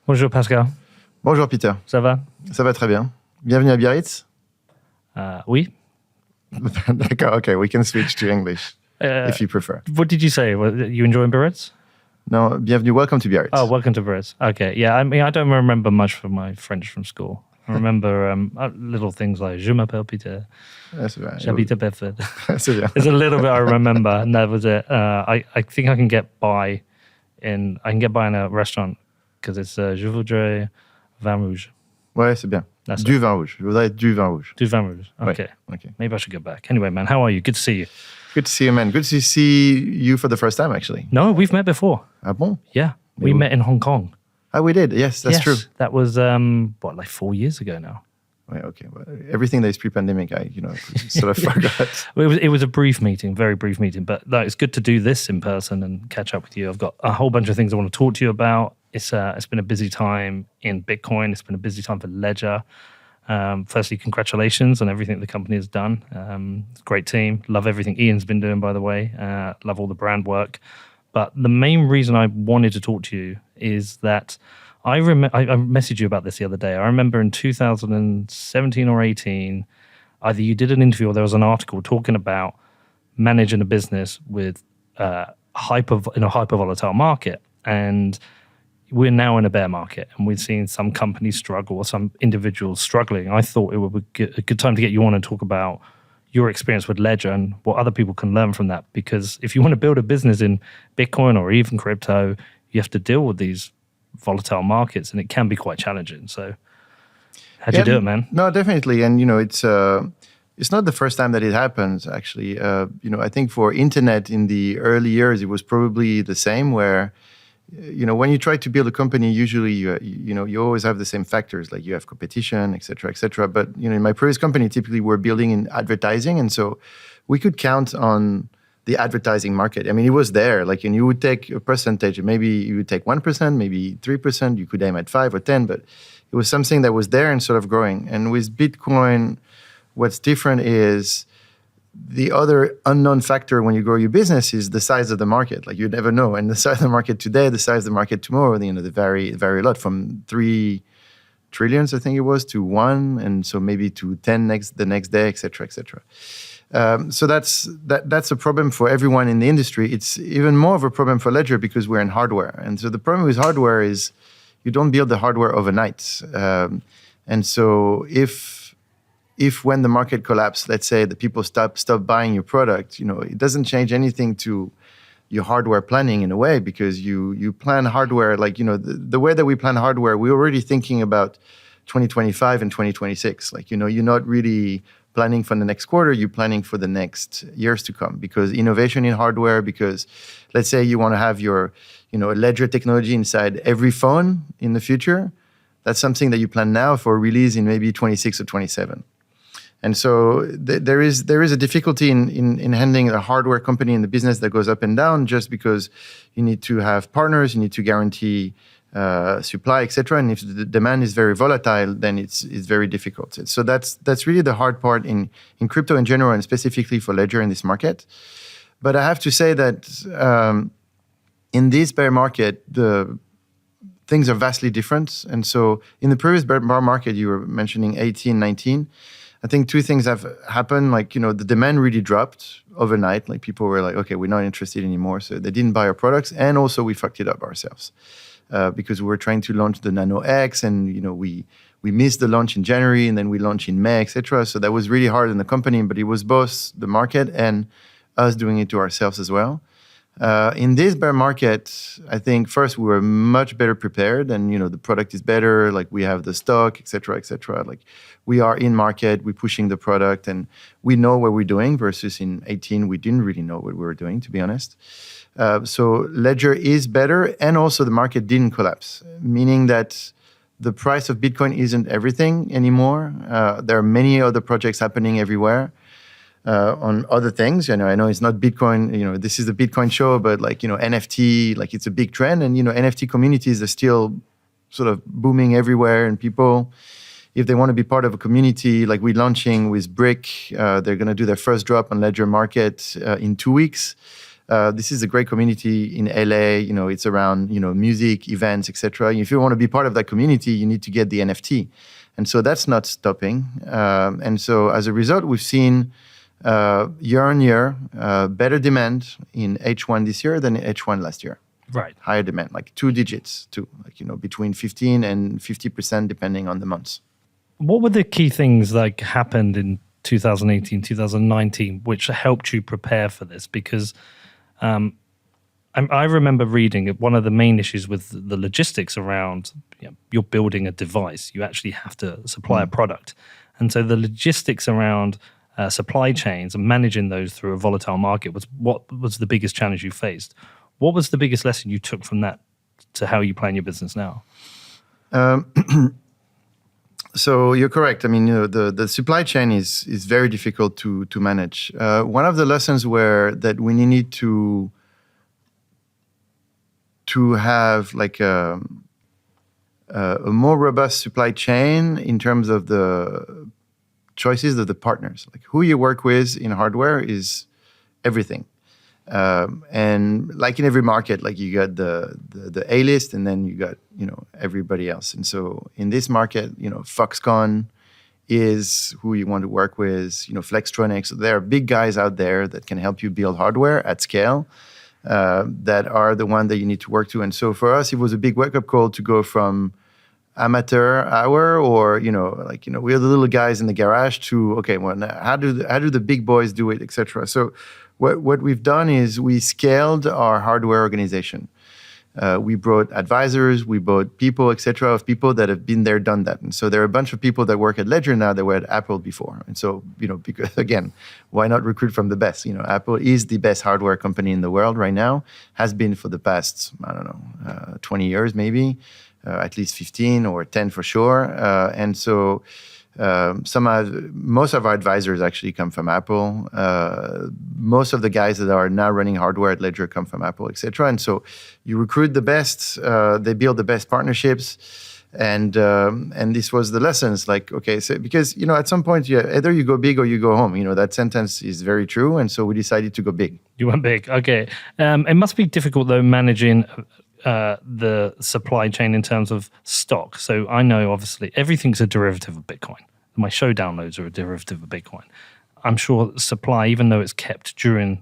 Bonjour Pascal, Bonjour Peter, ça va? ça va très bien. Bienvenue à Biarritz. Oui. D'accord, okay, we can switch to English if you prefer. What did you say? You enjoying Biarritz? No, bienvenue, welcome to Biarritz. Oh, welcome to Biarritz. Okay, yeah. I mean, I don't remember much from my French from school. I remember little things like "Je m'appelle Peter," C'est bien. "J'habite à Bedford." C'est bien. There's a little bit I remember, and that was it. I think I can get by in a restaurant because it's "Je voudrais vin rouge." Ouais, c'est bien. That's Du vin rouge. Je voudrais du vin rouge. Du vin rouge. Okay. Ouais, okay. Maybe I should go back. Anyway, man, how are you? Good to see you. Good to see you, man. Good to see you for the first time, actually. No, we've met before. Ah bon? Yeah, we met in Hong Kong. Ah, we did. Yes, that's true. That was like 4 years ago now. Ouais, okay. Well, everything that is pre-pandemic, I sort of forgot. It was a brief meeting, very brief meeting, but no, it's good to do this in person and catch up with you. I've got a whole bunch of things I want to talk to you about. It's been a busy time in Bitcoin. It's been a busy time for Ledger. Firstly, congratulations on everything the company has done. It's a great team. Love everything Ian's been doing, by the way. Love all the brand work. But the main reason I wanted to talk to you is that I messaged you about this the other day. I remember in 2017 or 18, either you did an interview or there was an article talking about managing a business with in a hyper volatile market. And we're now in a bear market, and we've seen some companies struggle or some individuals struggling. I thought it would be a good time to get you on and talk about your experience with Ledger and what other people can learn from that. Because if you want to build a business in Bitcoin or even crypto, you have to deal with these volatile markets, and it can be quite challenging. So how'd you do it, man? No, definitely. And, it's not the first time that it happens, actually. I think for internet in the early years, it was probably the same where, when you try to build a company, usually you always have the same factors, like you have competition, et cetera, et cetera. But in my previous company, typically we're building in advertising, and so we could count on the advertising market. I mean, it was there. Like, and you would take a percentage, maybe you would take 1%, maybe 3%. You could aim at 5 or 10, but it was something that was there and sort of growing. And with Bitcoin, what's different is the other unknown factor when you grow your business is the size of the market. Like, you never know. And the size of the market today, the size of the market tomorrow, they vary a lot, from 3 trillions, I think it was, to 1, and so maybe to 10 the next day, et cetera, et cetera. So that's a problem for everyone in the industry. It's even more of a problem for Ledger because we're in hardware. And so the problem with hardware is you don't build the hardware overnight. And so if when the market collapses, let's say the people stop buying your product, it doesn't change anything to your hardware planning in a way, because you plan hardware like, the way that we plan hardware, we're already thinking about 2025 and 2026. Like, you're not really planning for the next quarter, you're planning for the next years to come, because innovation in hardware, because let's say you want to have your, Ledger technology inside every phone in the future, that's something that you plan now for release in maybe 26 or 27. And so there is a difficulty in handling a hardware company in the business that goes up and down, just because you need to have partners, you need to guarantee supply, etc. And if the demand is very volatile, then it's very difficult. So that's really the hard part in crypto in general, and specifically for Ledger in this market. But I have to say that in this bear market, the things are vastly different. And so in the previous bear market, you were mentioning 18, 19, I think 2 things have happened. Like, the demand really dropped overnight. Like, people were like, okay, we're not interested anymore. So they didn't buy our products. And also we fucked it up ourselves because we were trying to launch the Nano X, and, we missed the launch in January, and then we launched in May, etc. So that was really hard on the company, but it was both the market and us doing it to ourselves as well. In this bear market, I think first we were much better prepared, and the product is better. Like, we have the stock, et cetera, et cetera. Like, we are in market, we're pushing the product, and we know what we're doing. Versus in 18, we didn't really know what we were doing, to be honest. So Ledger is better, and also the market didn't collapse, meaning that the price of Bitcoin isn't everything anymore. There are many other projects happening everywhere. On other things, I know it's not Bitcoin, this is the Bitcoin show, but like, NFT, like, it's a big trend, and, NFT communities are still sort of booming everywhere, and people, if they want to be part of a community, like we're launching with Brick, they're going to do their first drop on Ledger Market in 2 weeks. This is a great community in LA. It's around music, events, etc. If you want to be part of that community, you need to get the NFT, and so that's not stopping. And so as a result, we've seen year on year better demand in H1 this year than in H1 last year. Right. Higher demand, like 2 digits, too, between 15 and 50% depending on the months. What were the key things like happened in 2018, 2019, which helped you prepare for this? Because I remember reading one of the main issues with the logistics around you're building a device, you actually have to supply a product. And so the logistics around supply chains and managing those through a volatile market was what was the biggest challenge you faced. What was the biggest lesson you took from that to how you plan your business now? So you're correct. I mean, the supply chain is very difficult to manage. One of the lessons were that we need to have like a more robust supply chain in terms of the choices of the partners. Like who you work with in hardware is everything. And like in every market, like you got the A list, and then you got everybody else. And so in this market, Foxconn is who you want to work with. Flextronics. There are big guys out there that can help you build hardware at scale. That are the one that you need to work to. And so for us, it was a big wake-up call to go from amateur hour or we're the little guys in the garage to okay, well, how do the big boys do it, etc. So what we've done is we scaled our hardware organization. We brought advisors, we brought people, etc., of people that have been there, done that. And so there are a bunch of people that work at Ledger now that were at Apple before. And so, because again, why not recruit from the best? Apple is the best hardware company in the world right now, has been for the past, 20 years maybe, at least 15 or 10 for sure. And so most of our advisors actually come from Apple. Most of the guys that are now running hardware at Ledger come from Apple, etc. And so you recruit the best, they build the best partnerships, and this was the lessons. Like, okay, so because at some point, either you go big or you go home. That sentence is very true, and so we decided to go big. You went big, okay. It must be difficult though managing the supply chain in terms of stock. So I know obviously everything's a derivative of Bitcoin. My show downloads are a derivative of Bitcoin. I'm sure supply, even though it's kept during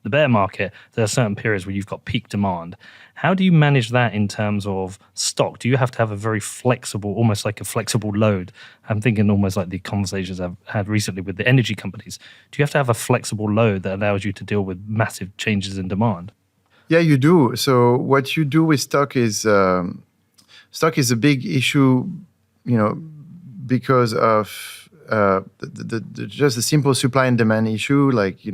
the bear market, there are certain periods where you've got peak demand. How do you manage that in terms of stock? Do you have to have a very flexible, almost like a flexible load? I'm thinking almost like the conversations I've had recently with the energy companies. Do you have to have a flexible load that allows you to deal with massive changes in demand? Yeah, you do. So what you do with stock is a big issue, because of just the simple supply and demand issue. Like, you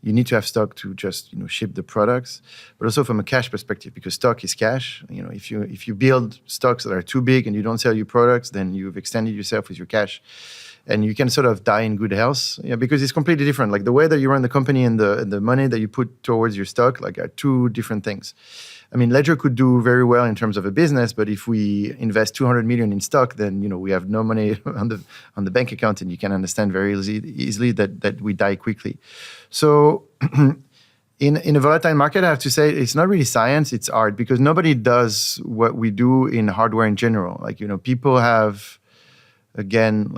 need to have stock to just ship the products, but also from a cash perspective, because stock is cash. If you build stocks that are too big and you don't sell your products, then you've extended yourself with your cash. And you can sort of die in good health, because it's completely different. Like the way that you run the company and the money that you put towards your stock, like are two different things. I mean, Ledger could do very well in terms of a business, but if we invest 200 million in stock, then we have no money on the bank account, and you can understand very easily that we die quickly. So in a volatile market, I have to say it's not really science, it's art, because nobody does what we do in hardware in general. Like people have, again,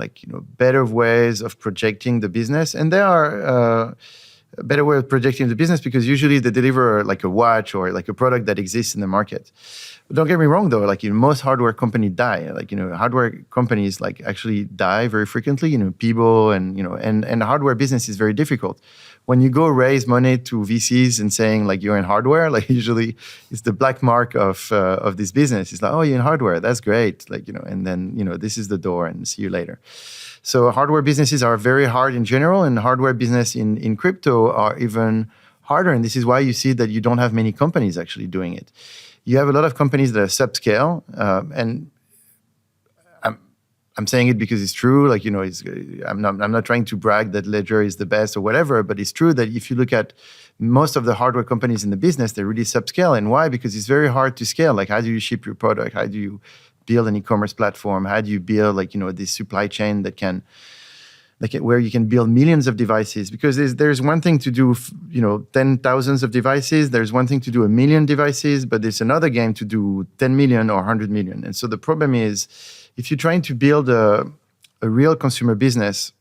better ways of projecting the business. And there are a better way of projecting the business because usually they deliver like a watch or like a product that exists in the market. But don't get me wrong though, most hardware companies die. Hardware companies actually die very frequently, people and the hardware business is very difficult. When you go raise money to VCs and saying you're in hardware, usually it's the black mark of this business. It's like, oh, you're in hardware, that's great. And then, this is the door and see you later. So hardware businesses are very hard in general, and hardware business in crypto are even harder. And this is why you see that you don't have many companies actually doing it. You have a lot of companies that are subscale, and I'm saying it because it's true. I'm not trying to brag that Ledger is the best or whatever, but it's true that if you look at most of the hardware companies in the business, they're really subscale. And why? Because it's very hard to scale. How do you ship your product? How do you build an e-commerce platform? How do you build this supply chain that can like where you can build millions of devices, because there's one thing to do 10,000s of devices, there's one thing to do 1,000,000 devices, but there's another game to do 10 million or 100 million. And so the problem is, if you're trying to build a real consumer business,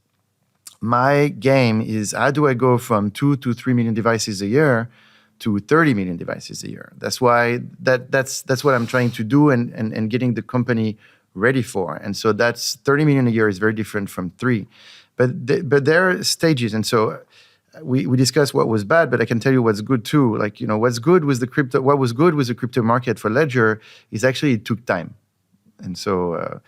my game is, how do I go from 2 to 3 million devices a year to 30 million devices a year? That's why that's what I'm trying to do and getting the company ready for. And so that's 30 million a year is very different from 3. But there are stages. And so we discussed what was bad, but I can tell you what's good too. Like, what's good with the crypto, what was good with the crypto market for Ledger is actually it took time. And so,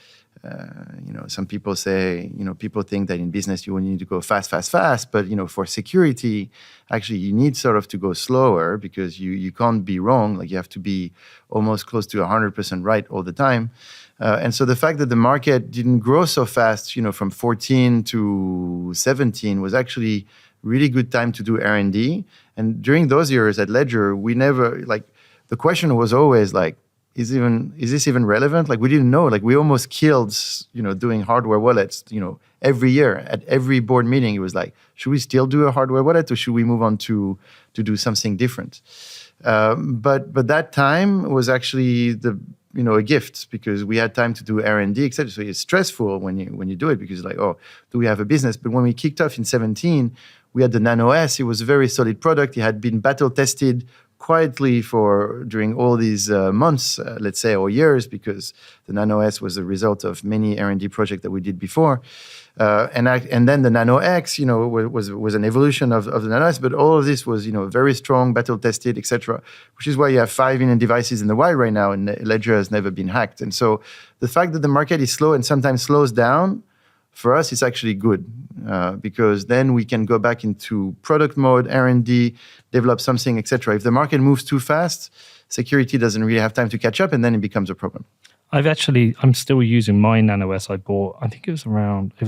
some people say, people think that in business you need to go fast. But, for security, actually you need sort of to go slower, because you can't be wrong. Like, you have to be almost close to 100% right all the time. And so the fact that the market didn't grow so fast, from 14 to 17 was actually really good time to do R&D. And during those years at Ledger, we never, the question was always like, is this even relevant? Like, we didn't know. Like, we almost killed, doing hardware wallets, every year. At every board meeting, it was like, should we still do a hardware wallet, or should we move on to do something different? But that time was actually a gift, because we had time to do R&D, etc. So it's stressful when you do it, because like, oh, do we have a business? But when we kicked off in 17, we had the Nano S. It was a very solid product. It had been battle tested quietly during all these months, let's say, or years, because the Nano S was a result of many R&D projects that we did before. And then the Nano X, was an evolution of the Nano S, but all of this was, very strong, battle tested, etc. Which is why you have 5 million devices in the wild right now, and Ledger has never been hacked. And so the fact that the market is slow and sometimes slows down, for us, it's actually good, because then we can go back into product mode, R&D, develop something, etc. If the market moves too fast, security doesn't really have time to catch up, and then it becomes a problem. I'm still using my Nano S I bought, I think it was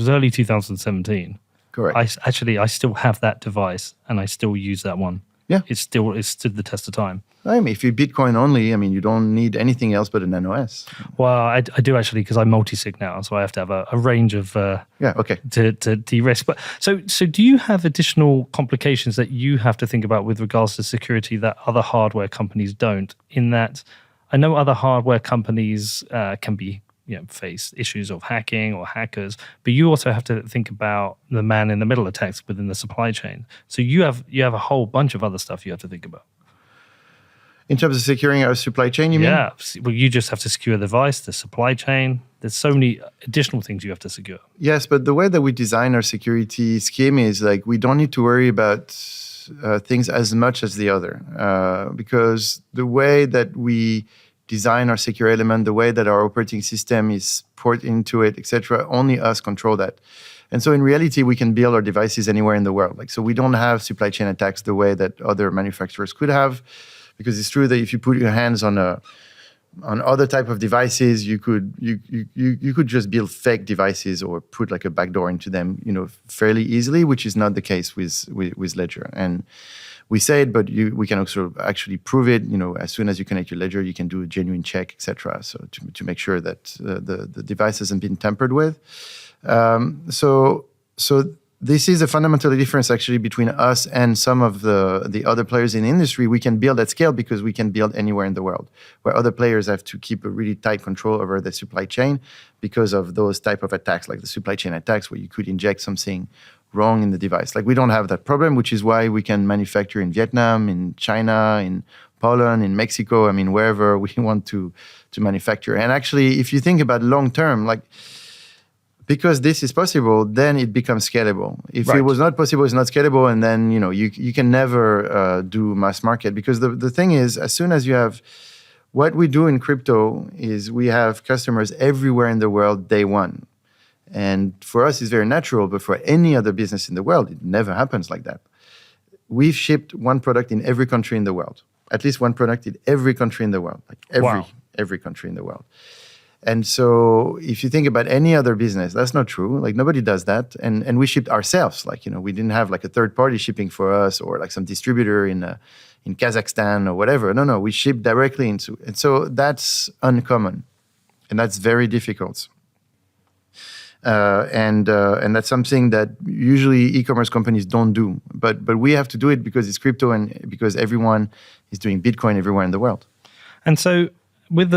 early 2017. Correct. I still have that device, and I still use that one. Yeah. It's stood the test of time. I mean, if you're Bitcoin only, you don't need anything else but a Nano S. Well, I do actually, because I multi-sig now, so I have to have a range of to de-risk. But so do you have additional complications that you have to think about with regards to security that other hardware companies don't? In that, I know other hardware companies can be face issues of hacking or hackers, but you also have to think about the man in the middle attacks within the supply chain. So you have a whole bunch of other stuff you have to think about. In terms of securing our supply chain, you mean? Yeah. Well, you just have to secure the device, the supply chain. There's so many additional things you have to secure. Yes, but the way that we design our security scheme is like, we don't need to worry about things as much as the other, because the way that we design our secure element, the way that our operating system is put into it, etc., only us control that. And so in reality, we can build our devices anywhere in the world. So we don't have supply chain attacks the way that other manufacturers could have, because it's true that if you put your hands on other type of devices, you could just build fake devices or put like a backdoor into them, fairly easily, which is not the case with Ledger. And we say it, but we can also actually prove it. As soon as you connect your Ledger, you can do a genuine check, etc. So to make sure that the device hasn't been tampered with. So this is a fundamental difference actually between us and some of the other players in the industry. We can build at scale because we can build anywhere in the world, where other players have to keep a really tight control over the supply chain because of those type of attacks, like the supply chain attacks, where you could inject something wrong in the device. Like, we don't have that problem, which is why we can manufacture in Vietnam, in China, in Poland, in Mexico, wherever we want to manufacture. And actually, if you think about long term, because this is possible, then it becomes scalable. If it was not possible, it's not scalable, and then you can never do mass market. Because the thing is, as soon as you have, what we do in crypto is we have customers everywhere in the world day one. And for us, it's very natural, but for any other business in the world, it never happens like that. We've shipped one product in every country in the world, at least one product in every country in the world, every country in the world. And so if you think about any other business, that's not true. Nobody does that. And we shipped ourselves. We didn't have a third party shipping for us, or some distributor in Kazakhstan or whatever. No, we shipped directly into. And so that's uncommon, and that's very difficult. and that's something that usually e-commerce companies don't do. But we have to do it because it's crypto and because everyone is doing Bitcoin everywhere in the world. And so with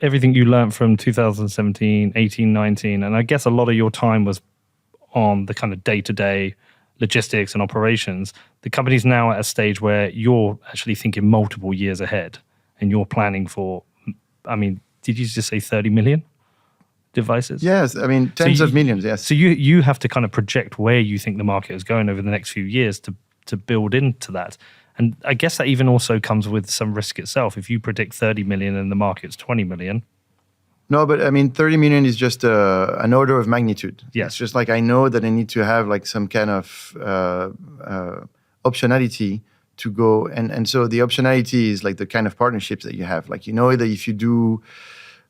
everything you learned from 2017, 18, 19, and I guess a lot of your time was on the kind of day-to-day logistics and operations, the company's now at a stage where you're actually thinking multiple years ahead and you're planning for, I mean, did you just say 30 million devices? Yes, I mean, tens of millions, yes. So you have to kind of project where you think the market is going over the next few years to build into that. And I guess that even also comes with some risk itself. If you predict 30 million and the market's 20 million. No, but I mean, 30 million is just an order of magnitude. Yes. It's just like I know that I need to have like some kind of optionality to go. And so the optionality is like the kind of partnerships that you have. Like, you know, that if you do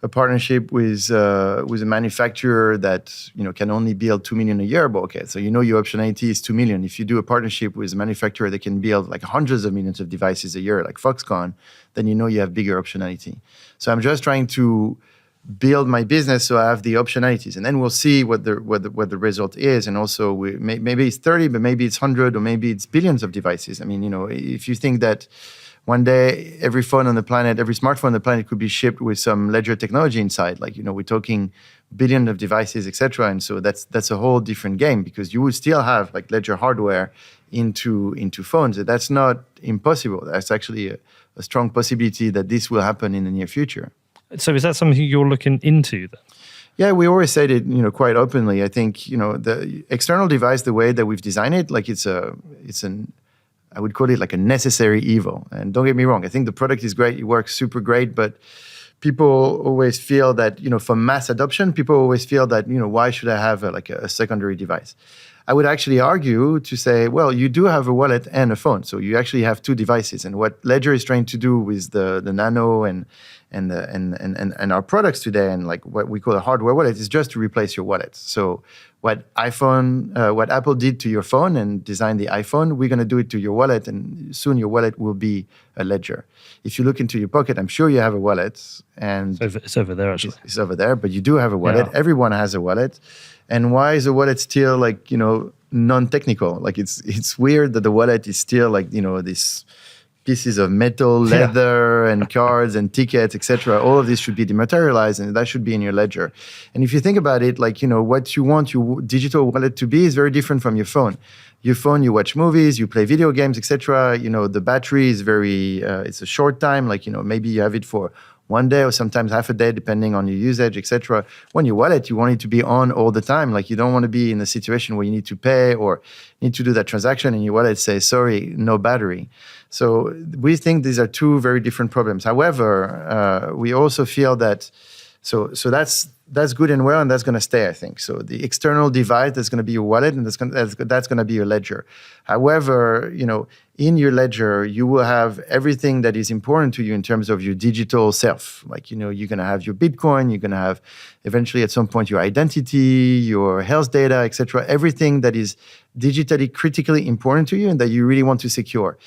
a partnership with a manufacturer that, you know, can only build 2 million a year, but okay, so you know your optionality is 2 million. If you do a partnership with a manufacturer that can build like hundreds of millions of devices a year, like Foxconn, then you know you have bigger optionality. So I'm just trying to build my business so I have the optionalities, and then we'll see what the result is. And also, maybe it's 30, but maybe it's 100, or maybe it's billions of devices. I mean, you know, if you think that one day every phone on the planet, every smartphone on the planet could be shipped with some ledger technology inside, like, you know, we're talking billions of devices, etc. And so that's a whole different game, because you will still have like ledger hardware into phones. That's not impossible. That's actually a strong possibility that this will happen in the near future. So is that something you're looking into then? Yeah, we always said it, you know, quite openly. I think, you know, the external device, the way that we've designed it, like I would call it like a necessary evil. And don't get me wrong, I think the product is great, it works super great, but people always feel that, you know, for mass adoption, people always feel that, you know, why should I have a secondary device? I would actually argue to say, well, you do have a wallet and a phone, so you actually have two devices. And what Ledger is trying to do with the Nano and our products today, and like what we call a hardware wallet, is just to replace your wallet. So what Apple did to your phone and designed the iPhone, we're going to do it to your wallet, and soon your wallet will be a ledger. If you look into your pocket, I'm sure you have a wallet, and it's over there actually. It's over there, but you do have a wallet. Yeah. Everyone has a wallet. And why is a wallet still like, you know, non-technical? Like it's weird that the wallet is still like, you know, these pieces of metal, leather, and cards and tickets, etc. All of this should be dematerialized, and that should be in your ledger. And if you think about it, like, you know, what you want your digital wallet to be is very different from your phone. Your phone, you watch movies, you play video games, etc. You know, the battery is very, it's a short time. Like, you know, maybe you have it for one day or sometimes half a day, depending on your usage, etc. When your wallet, you want it to be on all the time. Like, you don't want to be in a situation where you need to pay or need to do that transaction and your wallet says, sorry, no battery. So we think these are two very different problems. However, we also feel that, so that's good and well, and that's going to stay, I think. So the external device, that's going to be your wallet, and that's going to be your ledger. However, you know, in your ledger, you will have everything that is important to you in terms of your digital self. Like, you know, you're going to have your Bitcoin, you're going to have eventually at some point your identity, your health data, etc. Everything that is digitally critically important to you and that you really want to secure.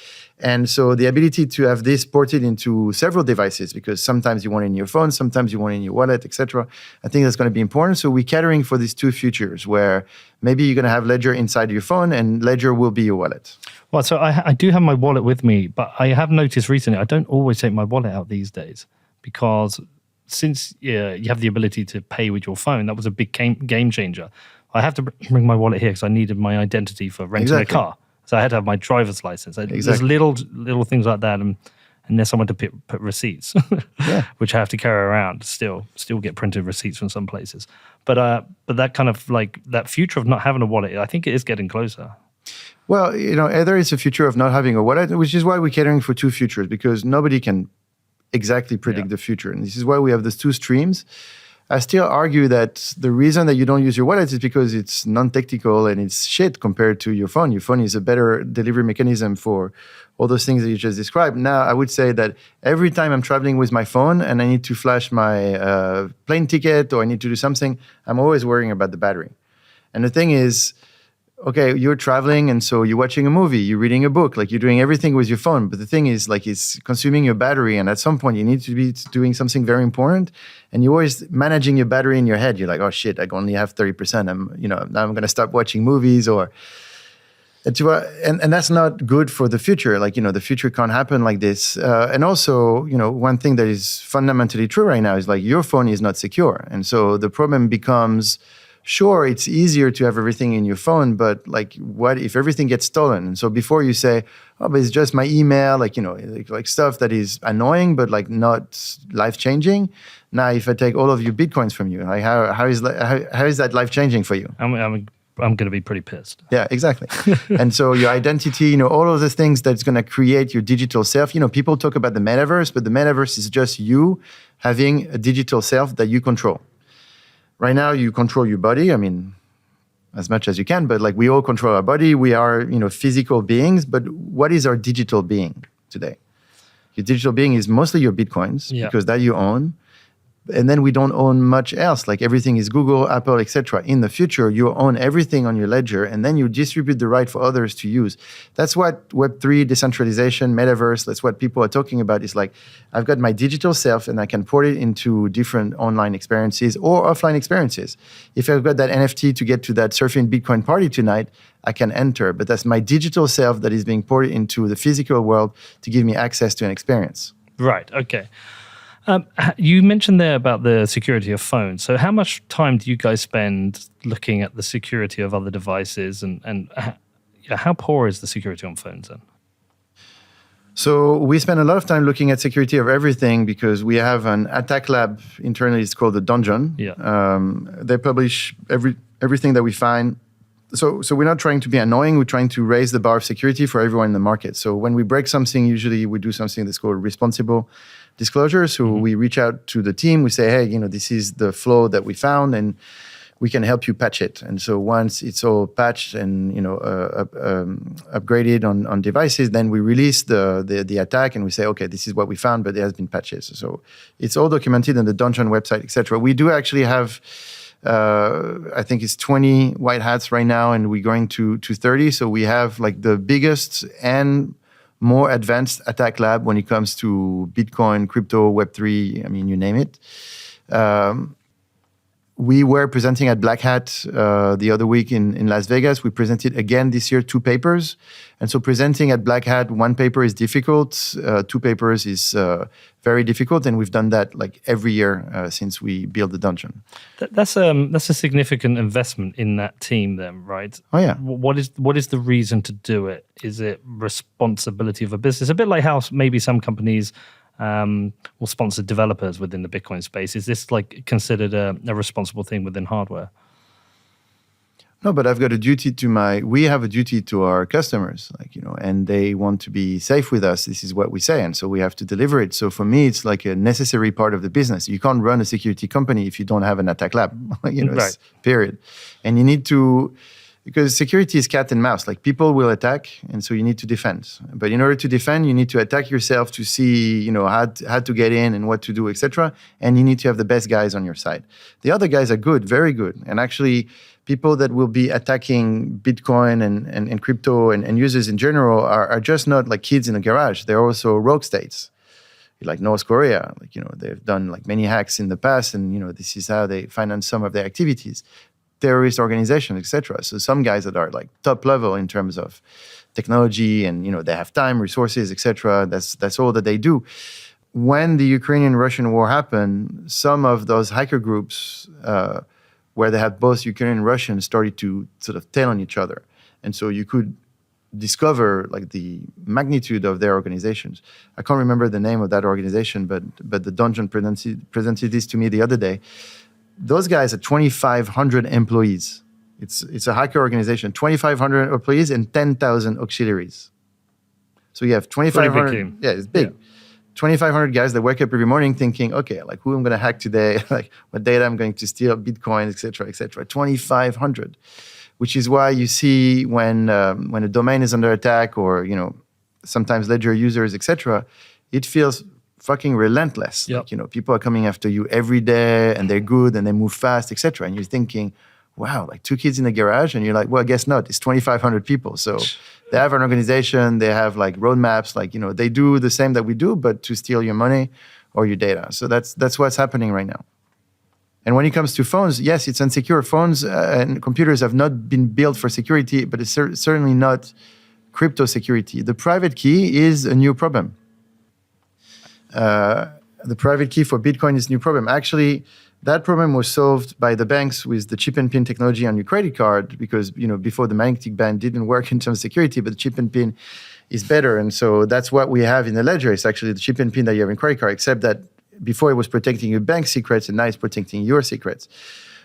And so the ability to have this ported into several devices, because sometimes you want it in your phone, sometimes you want it in your wallet, etc. I think that's going to be important. So we're catering for these two futures where maybe you're going to have Ledger inside your phone and Ledger will be your wallet. Well, so I do have my wallet with me, but I have noticed recently I don't always take my wallet out these days, because since you have the ability to pay with your phone, that was a big game changer. I have to bring my wallet here because I needed my identity for renting a car. So I had to have my driver's license. There's little things like that, and there's someone to put receipts, which I have to carry around. Still get printed receipts from some places. But that kind of like that future of not having a wallet, I think it is getting closer. Well, you know, either it's a future of not having a wallet, which is why we're catering for two futures, because nobody can exactly predict the future, and this is why we have those two streams. I still argue that the reason that you don't use your wallet is because it's non-technical and it's shit compared to your phone. Your phone is a better delivery mechanism for all those things that you just described. Now, I would say that every time I'm traveling with my phone and I need to flash my plane ticket or I need to do something, I'm always worrying about the battery. And the thing is, okay, you're traveling and so you're watching a movie, you're reading a book, like you're doing everything with your phone. But the thing is, like, it's consuming your battery. And at some point you need to be doing something very important. And you're always managing your battery in your head. You're like, oh shit, I only have 30%. Now I'm going to stop watching movies and that's not good for the future. Like, the future can't happen like this. And also, one thing that is fundamentally true right now is like your phone is not secure. And so the problem becomes, sure, it's easier to have everything in your phone, but like, what if everything gets stolen? And so before you say, oh, but it's just my email, like stuff that is annoying, but like not life-changing. Now, if I take all of your Bitcoins from you, like how is that life-changing for you? I'm going to be pretty pissed. Yeah, exactly. And so your identity, all of the things that's going to create your digital self. People talk about the metaverse, but the metaverse is just you having a digital self that you control. Right now, you control your body. I mean, as much as you can, but like we all control our body. We are, physical beings. But what is our digital being today? Your digital being is mostly your Bitcoins because that you own. And then we don't own much else. Like everything is Google, Apple, etc. In the future, you own everything on your ledger, and then you distribute the right for others to use. That's what Web3, decentralization, metaverse, that's what people are talking about. It's like, I've got my digital self, and I can port it into different online experiences or offline experiences. If I've got that NFT to get to that surfing Bitcoin party tonight, I can enter. But that's my digital self that is being ported into the physical world to give me access to an experience. Right, okay. You mentioned there about the security of phones. So how much time do you guys spend looking at the security of other devices and how poor is the security on phones then? So we spend a lot of time looking at security of everything because we have an attack lab internally. It's called the Dungeon. Yeah. They publish everything that we find. So we're not trying to be annoying. We're trying to raise the bar of security for everyone in the market. So when we break something, usually we do something that's called responsible disclosure. So we reach out to the team. We say, hey, this is the flaw that we found, and we can help you patch it. And so once it's all patched and upgraded on devices, then we release the attack and we say, okay, this is what we found, but there has been patches. So it's all documented on the Dungeon website, etc. We do actually have. I think it's 20 white hats right now, and we're going to 30. So we have like the biggest and more advanced attack lab when it comes to Bitcoin, crypto, Web3, I mean, you name it. We were presenting at Black Hat the other week in Las Vegas. We presented again this year 2 papers. And so presenting at Black Hat, 1 paper is difficult, 2 papers is very difficult. And we've done that like every year since we built the Dungeon. That's a significant investment in that team then, right? Oh, yeah. What is the reason to do it? Is it responsibility of a business? A bit like how maybe some companies will sponsor developers within the Bitcoin space. Is this like considered a responsible thing within hardware? No, but I've got a duty we have a duty to our customers, and they want to be safe with us. This is what we say. And so we have to deliver it. So for me, it's like a necessary part of the business. You can't run a security company if you don't have an attack lab, Right. Period. And you need to, because security is cat and mouse. Like people will attack, and so you need to defend. But in order to defend, you need to attack yourself to see, how to get in and what to do, etc. And you need to have the best guys on your side. The other guys are good, very good. And actually, people that will be attacking Bitcoin and crypto and users in general are just not like kids in a garage. They're also rogue states. Like North Korea, they've done like many hacks in the past, and this is how they finance some of their activities. Terrorist organizations, etc. So some guys that are like top level in terms of technology, and they have time, resources, etc. That's all that they do. When the Ukrainian-Russian war happened, some of those hacker groups, where they had both Ukrainian and Russian, started to sort of tell on each other, and so you could discover like the magnitude of their organizations. I can't remember the name of that organization, but the Dungeon presented this to me the other day. Those guys are 2,500 employees. It's a hacker organization, 2,500 employees and 10,000 auxiliaries. So you have 2,500. Yeah, it's big. Yeah. 2,500 guys that wake up every morning thinking, okay, like who I'm going to hack today, like what data I'm going to steal, Bitcoin, et cetera, et cetera. 2,500, which is why you see when a domain is under attack, or sometimes ledger users, et cetera, it feels fucking relentless. Yep. Like, people are coming after you every day, and they're good and they move fast, et cetera. And you're thinking, wow, like 2 kids in a garage, and you're like, well, guess not. It's 2,500 people. So they have an organization. They have like roadmaps. Like they do the same that we do, but to steal your money or your data. So that's what's happening right now. And when it comes to phones, yes, it's insecure. Phones and computers have not been built for security, but it's certainly not crypto security. The private key is a new problem. The private key for Bitcoin is a new problem. Actually, that problem was solved by the banks with the chip and pin technology on your credit card because, before the magnetic band didn't work in terms of security, but the chip and pin is better. And so that's what we have in the ledger. It's actually the chip and pin that you have in credit card, except that before it was protecting your bank secrets and now it's protecting your secrets.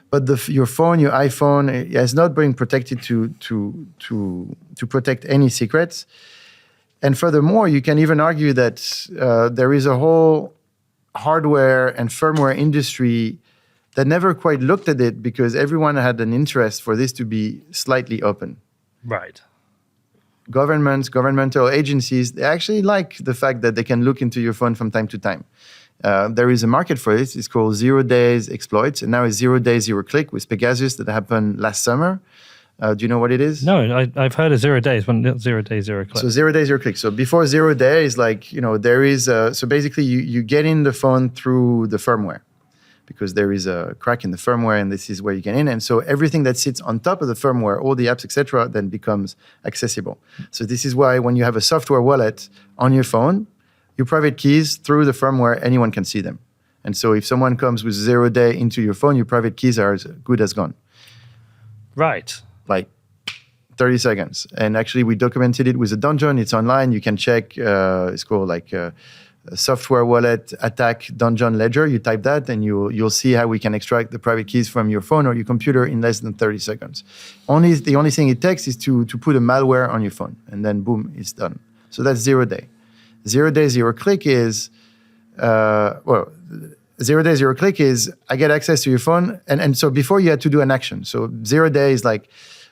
But your phone, your iPhone, has not been protected to protect any secrets. And furthermore, you can even argue that there is a whole hardware and firmware industry that never quite looked at it because everyone had an interest for this to be slightly open. Right. Governments, governmental agencies, they actually like the fact that they can look into your phone from time to time. There is a market for this. It's called 0 days exploits. And now it's 0 day, 0 click with Pegasus that happened last summer. Do you know what it is? No, I've heard of 0 days, but 0 day, 0 click. So 0 day, 0 click. So before 0 day is like, there is, so basically you get in the phone through the firmware because there is a crack in the firmware and this is where you get in. And so everything that sits on top of the firmware, all the apps, etc., then becomes accessible. So this is why when you have a software wallet on your phone, your private keys through the firmware, anyone can see them. And so if someone comes with 0 day into your phone, your private keys are as good as gone. Right. Like 30 seconds. And actually, we documented it with a dungeon. It's online. You can check. It's called like a software wallet attack dungeon ledger. You type that, and you'll see how we can extract the private keys from your phone or your computer in less than 30 seconds. The only thing it takes is to put a malware on your phone, and then boom, it's done. So that's 0 day. 0 day, 0 click is 0 day, 0 click is I get access to your phone. And so before you had to do an action. So 0 day is like,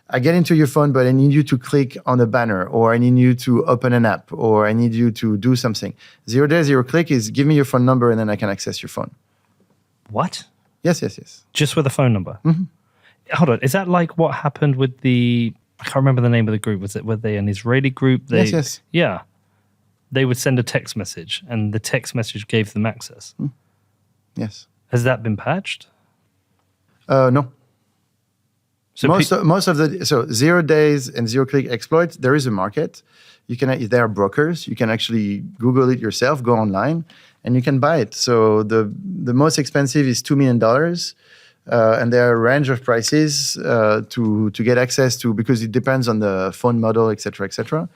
I get into your phone, but I need you to click on a banner, or I need you to open an app, or I need you to do something. 0 day, 0 click is give me your phone number and then I can access your phone. What? Yes. Just with a phone number? Mm-hmm. Hold on. Is that like what happened with I can't remember the name of the group. Were they an Israeli group? Yes. Yeah. They would send a text message and the text message gave them access. Yes. Has that been patched? No. So most of the 0 days and 0 click exploits, there is a market. There are brokers. You can actually Google it yourself, go online, and you can buy it. So the most expensive is $2 million, and there are a range of prices to get access to because it depends on the phone model, etc.,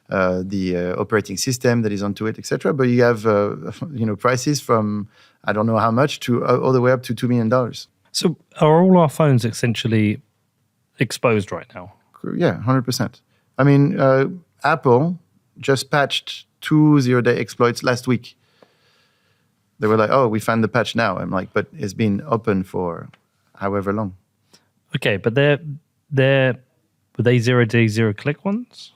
the operating system that is onto it, etc. But you have prices from I don't know how much to all the way up to $2 million. So are all our phones essentially exposed right now? Yeah, 100%. I mean, Apple just patched 2 0-day exploits last week. They were like, "Oh, we found the patch now." I'm like, "But it's been open for however long." Okay, but were they 0 day, 0 click ones?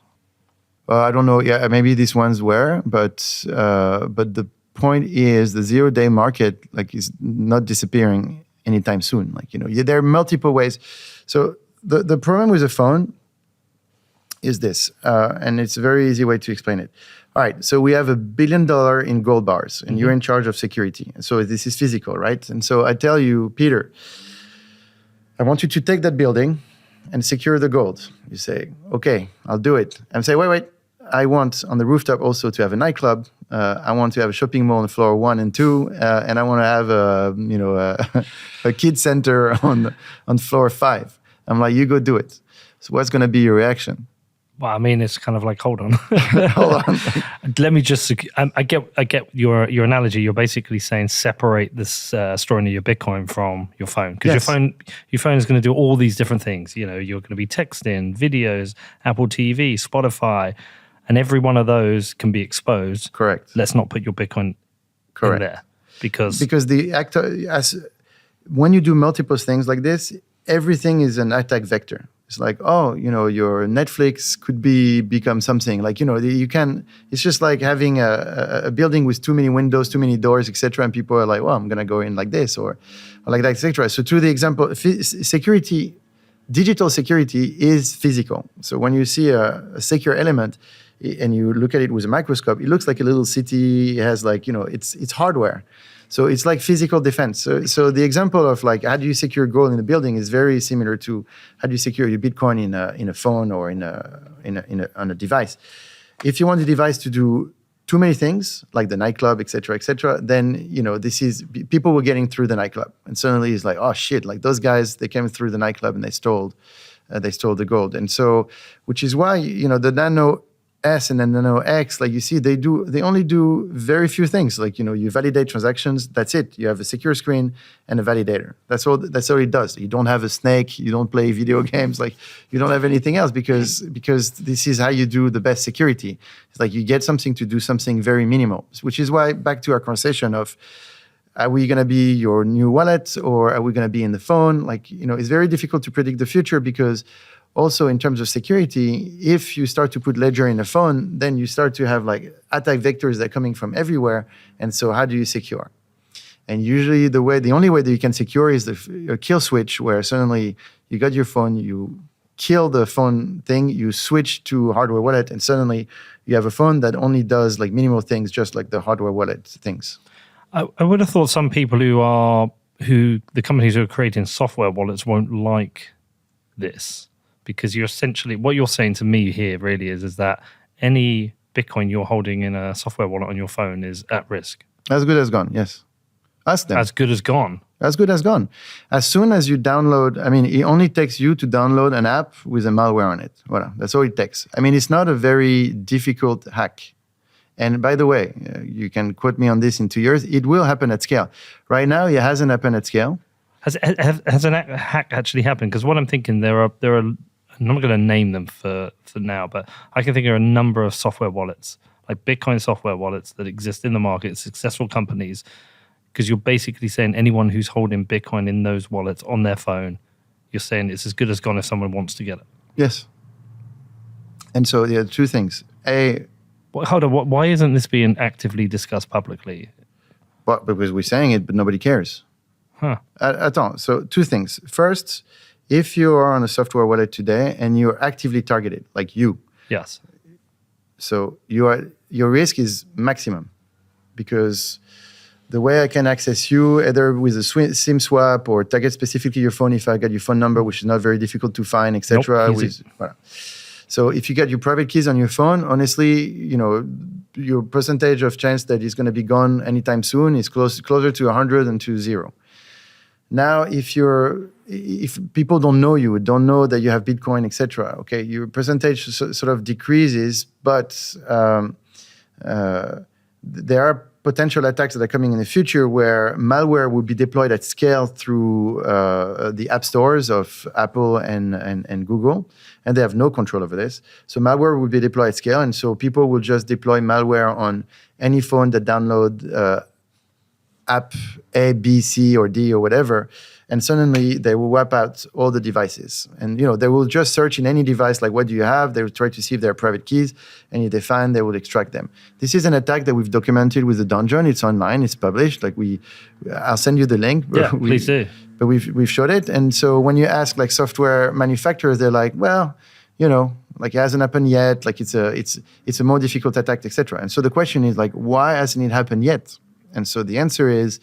I don't know. Yeah, maybe these ones were, but the point is the 0 day market is not disappearing anytime soon. There are multiple ways. So the problem with the phone is this, and it's a very easy way to explain it. All right, so we have $1 billion in gold bars, and you're in charge of security. And so this is physical, right? And so I tell you, Peter, I want you to take that building and secure the gold. You say, okay, I'll do it. And say, wait, I want on the rooftop also to have a nightclub. I want to have a shopping mall on floor 1 and 2, and I want to have a kids center on floor 5. I'm like, you go do it. So what's going to be your reaction? Well, I mean, it's kind of like, hold on. Hold on. Let me just, I get your analogy. You're basically saying separate this storing of your Bitcoin from your phone. Because your phone is going to do all these different things. You're going to be texting, videos, Apple TV, Spotify, and every one of those can be exposed. Correct. Let's not put your Bitcoin in there. Because when you do multiple things like this, everything is an attack vector. It's like, your Netflix could become something. You can. It's just like having a building with too many windows, too many doors, etc. And people are like, well, I'm going to go in like this or like that, etc. So to the example, security digital security is physical. So when you see a secure element and you look at it with a microscope, it looks like a little city. It has like, it's hardware. So it's like physical defense. So the example of like how do you secure gold in a building is very similar to how do you secure your Bitcoin in a phone or on a device. If you want the device to do too many things, like the nightclub, et cetera, then, people were getting through the nightclub. And suddenly it's like, oh shit, like those guys, they came through the nightclub and they stole the gold. And so, which is why, the Nano S and then Nano X, like you see, they only do very few things. Like, you validate transactions, that's it. You have a secure screen and a validator. That's all it does. You don't have a snake, you don't play video games, like you don't have anything else because this is how you do the best security. It's like you get something to do something very minimal, which is why back to our conversation of, are we going to be your new wallet or are we going to be in the phone? Like, it's very difficult to predict the future because also, in terms of security, if you start to put ledger in a phone, then you start to have like attack vectors that are coming from everywhere. And so how do you secure? And usually the only way that you can secure is a kill switch where suddenly you got your phone, you kill the phone thing, you switch to hardware wallet, and suddenly you have a phone that only does like minimal things, just like the hardware wallet things. I would have thought some people who the companies who are creating software wallets won't like this. Because you're essentially, what you're saying to me here really is that any Bitcoin you're holding in a software wallet on your phone is at risk. As good as gone, yes. Ask them. As good as gone. As good as gone. As soon as you download, it only takes you to download an app with a malware on it. Voilà, that's all it takes. It's not a very difficult hack. And by the way, you can quote me on this in 2 years, it will happen at scale. Right now, it hasn't happened at scale. Has an hack actually happened? Because what I'm thinking, there are I'm not going to name them for now, but I can think of a number of software wallets, like Bitcoin software wallets that exist in the market, successful companies, because you're basically saying anyone who's holding Bitcoin in those wallets on their phone, you're saying it's as good as gone if someone wants to get it. Yes. And so there are two things. Hold on, why isn't this being actively discussed publicly? Well, because we're saying it, but nobody cares. Huh. Attends, so two things. First, if you are on a software wallet today and you're actively targeted, like you. Yes. So your risk is maximum because the way I can access you, either with a SIM swap or target specifically your phone if I get your phone number, which is not very difficult to find, etc. Nope, voilà. So if you get your private keys on your phone, honestly, your percentage of chance that it's going to be gone anytime soon is closer to 100 than to 0. Now, if people don't know you, don't know that you have Bitcoin, etc., okay, your percentage sort of decreases, but there are potential attacks that are coming in the future where malware will be deployed at scale through the app stores of Apple and Google, and they have no control over this. So malware will be deployed at scale, and so people will just deploy malware on any phone that download app A, B, C, or D, or whatever, and suddenly they will wipe out all the devices. And they will just search in any device, like what do you have? They will try to see if there are private keys, and if they find, they will extract them. This is an attack that we've documented with the Dungeon. It's online, it's published. I'll send you the link. Yeah, please do. But we've showed it. And so when you ask like software manufacturers, they're like, well, like it hasn't happened yet. Like it's a more difficult attack, etc. And so the question is like, why hasn't it happened yet? And so the answer is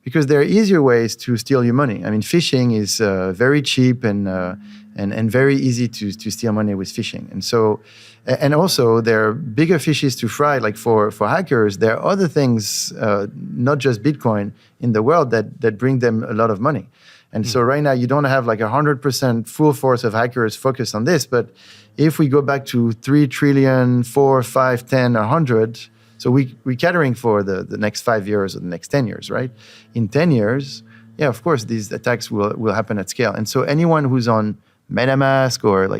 because there are easier ways to steal your money. Phishing is very cheap and very easy to steal money with phishing. And so, and also there are bigger fishes to fry. Like for hackers, there are other things, not just Bitcoin, in the world that bring them a lot of money. And so right now you don't have like 100% full force of hackers focused on this. But if we go back to 3 trillion, 4, 5, 10, 100. So we're catering for the next 5 years or the next 10 years, right? In 10 years, yeah, of course, these attacks will happen at scale. And so anyone who's on MetaMask or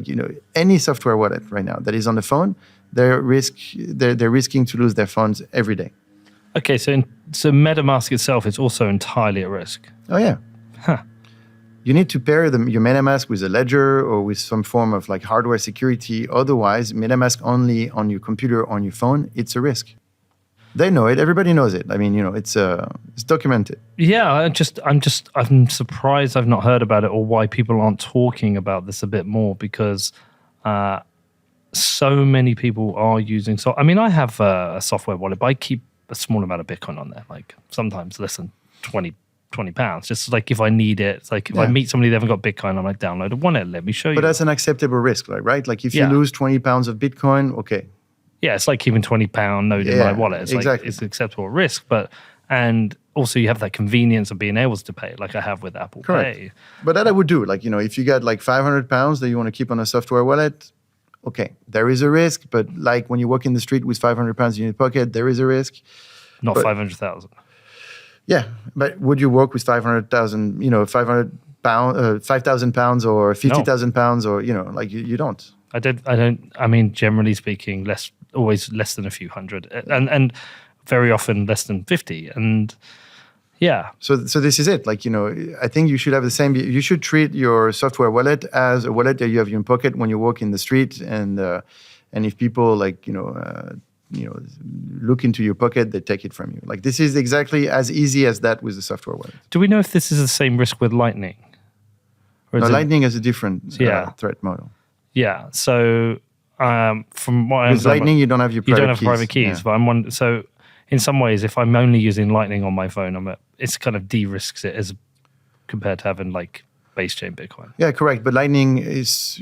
any software wallet right now that is on the phone, they're risking to lose their funds every day. Okay, so MetaMask itself is also entirely at risk. Oh yeah. Huh. You need to pair your MetaMask with a ledger or with some form of like hardware security. Otherwise, MetaMask only on your computer, on your phone, it's a risk. They know it. Everybody knows it. I mean, it's documented. Yeah, I'm surprised I've not heard about it, or why people aren't talking about this a bit more, because so many people are using. So, I mean, I have a software wallet, but I keep a small amount of Bitcoin on there, like sometimes less than 20 pounds. Just like if I need it, it's like if I meet somebody that haven't got Bitcoin, I'm like, download a wallet, let me show you. But that's an acceptable risk, right? Like if you lose 20 pounds of Bitcoin, okay. Yeah, it's like keeping £20 node in my wallet. It's exactly. Like it's an acceptable risk, and also you have that convenience of being able to pay, like I have with Apple Pay. But that I would do. Like, if you got like 500 pounds that you want to keep on a software wallet, okay, there is a risk. But like when you walk in the street with 500 pounds in your pocket, there is a risk. Not 500,000. Yeah, but would you work with 500,000? 5,000 pounds or 50,000 pounds, or like you don't. I don't. I mean, generally speaking, always less than a few hundred, and very often less than 50. And yeah. So this is it. Like, I think you should have the same. You should treat your software wallet as a wallet that you have in your pocket when you walk in the street, and if people look into your pocket, they take it from you. Like, this is exactly as easy as that with the software wallet. Do we know if this is the same risk with Lightning? No, Lightning has a different threat model. Yeah. So from what I understand, with Lightning, you don't have private keys. But so in some ways, if I'm only using Lightning on my phone, it's kind of de-risks it as compared to having like base chain Bitcoin. Yeah, correct. But Lightning is,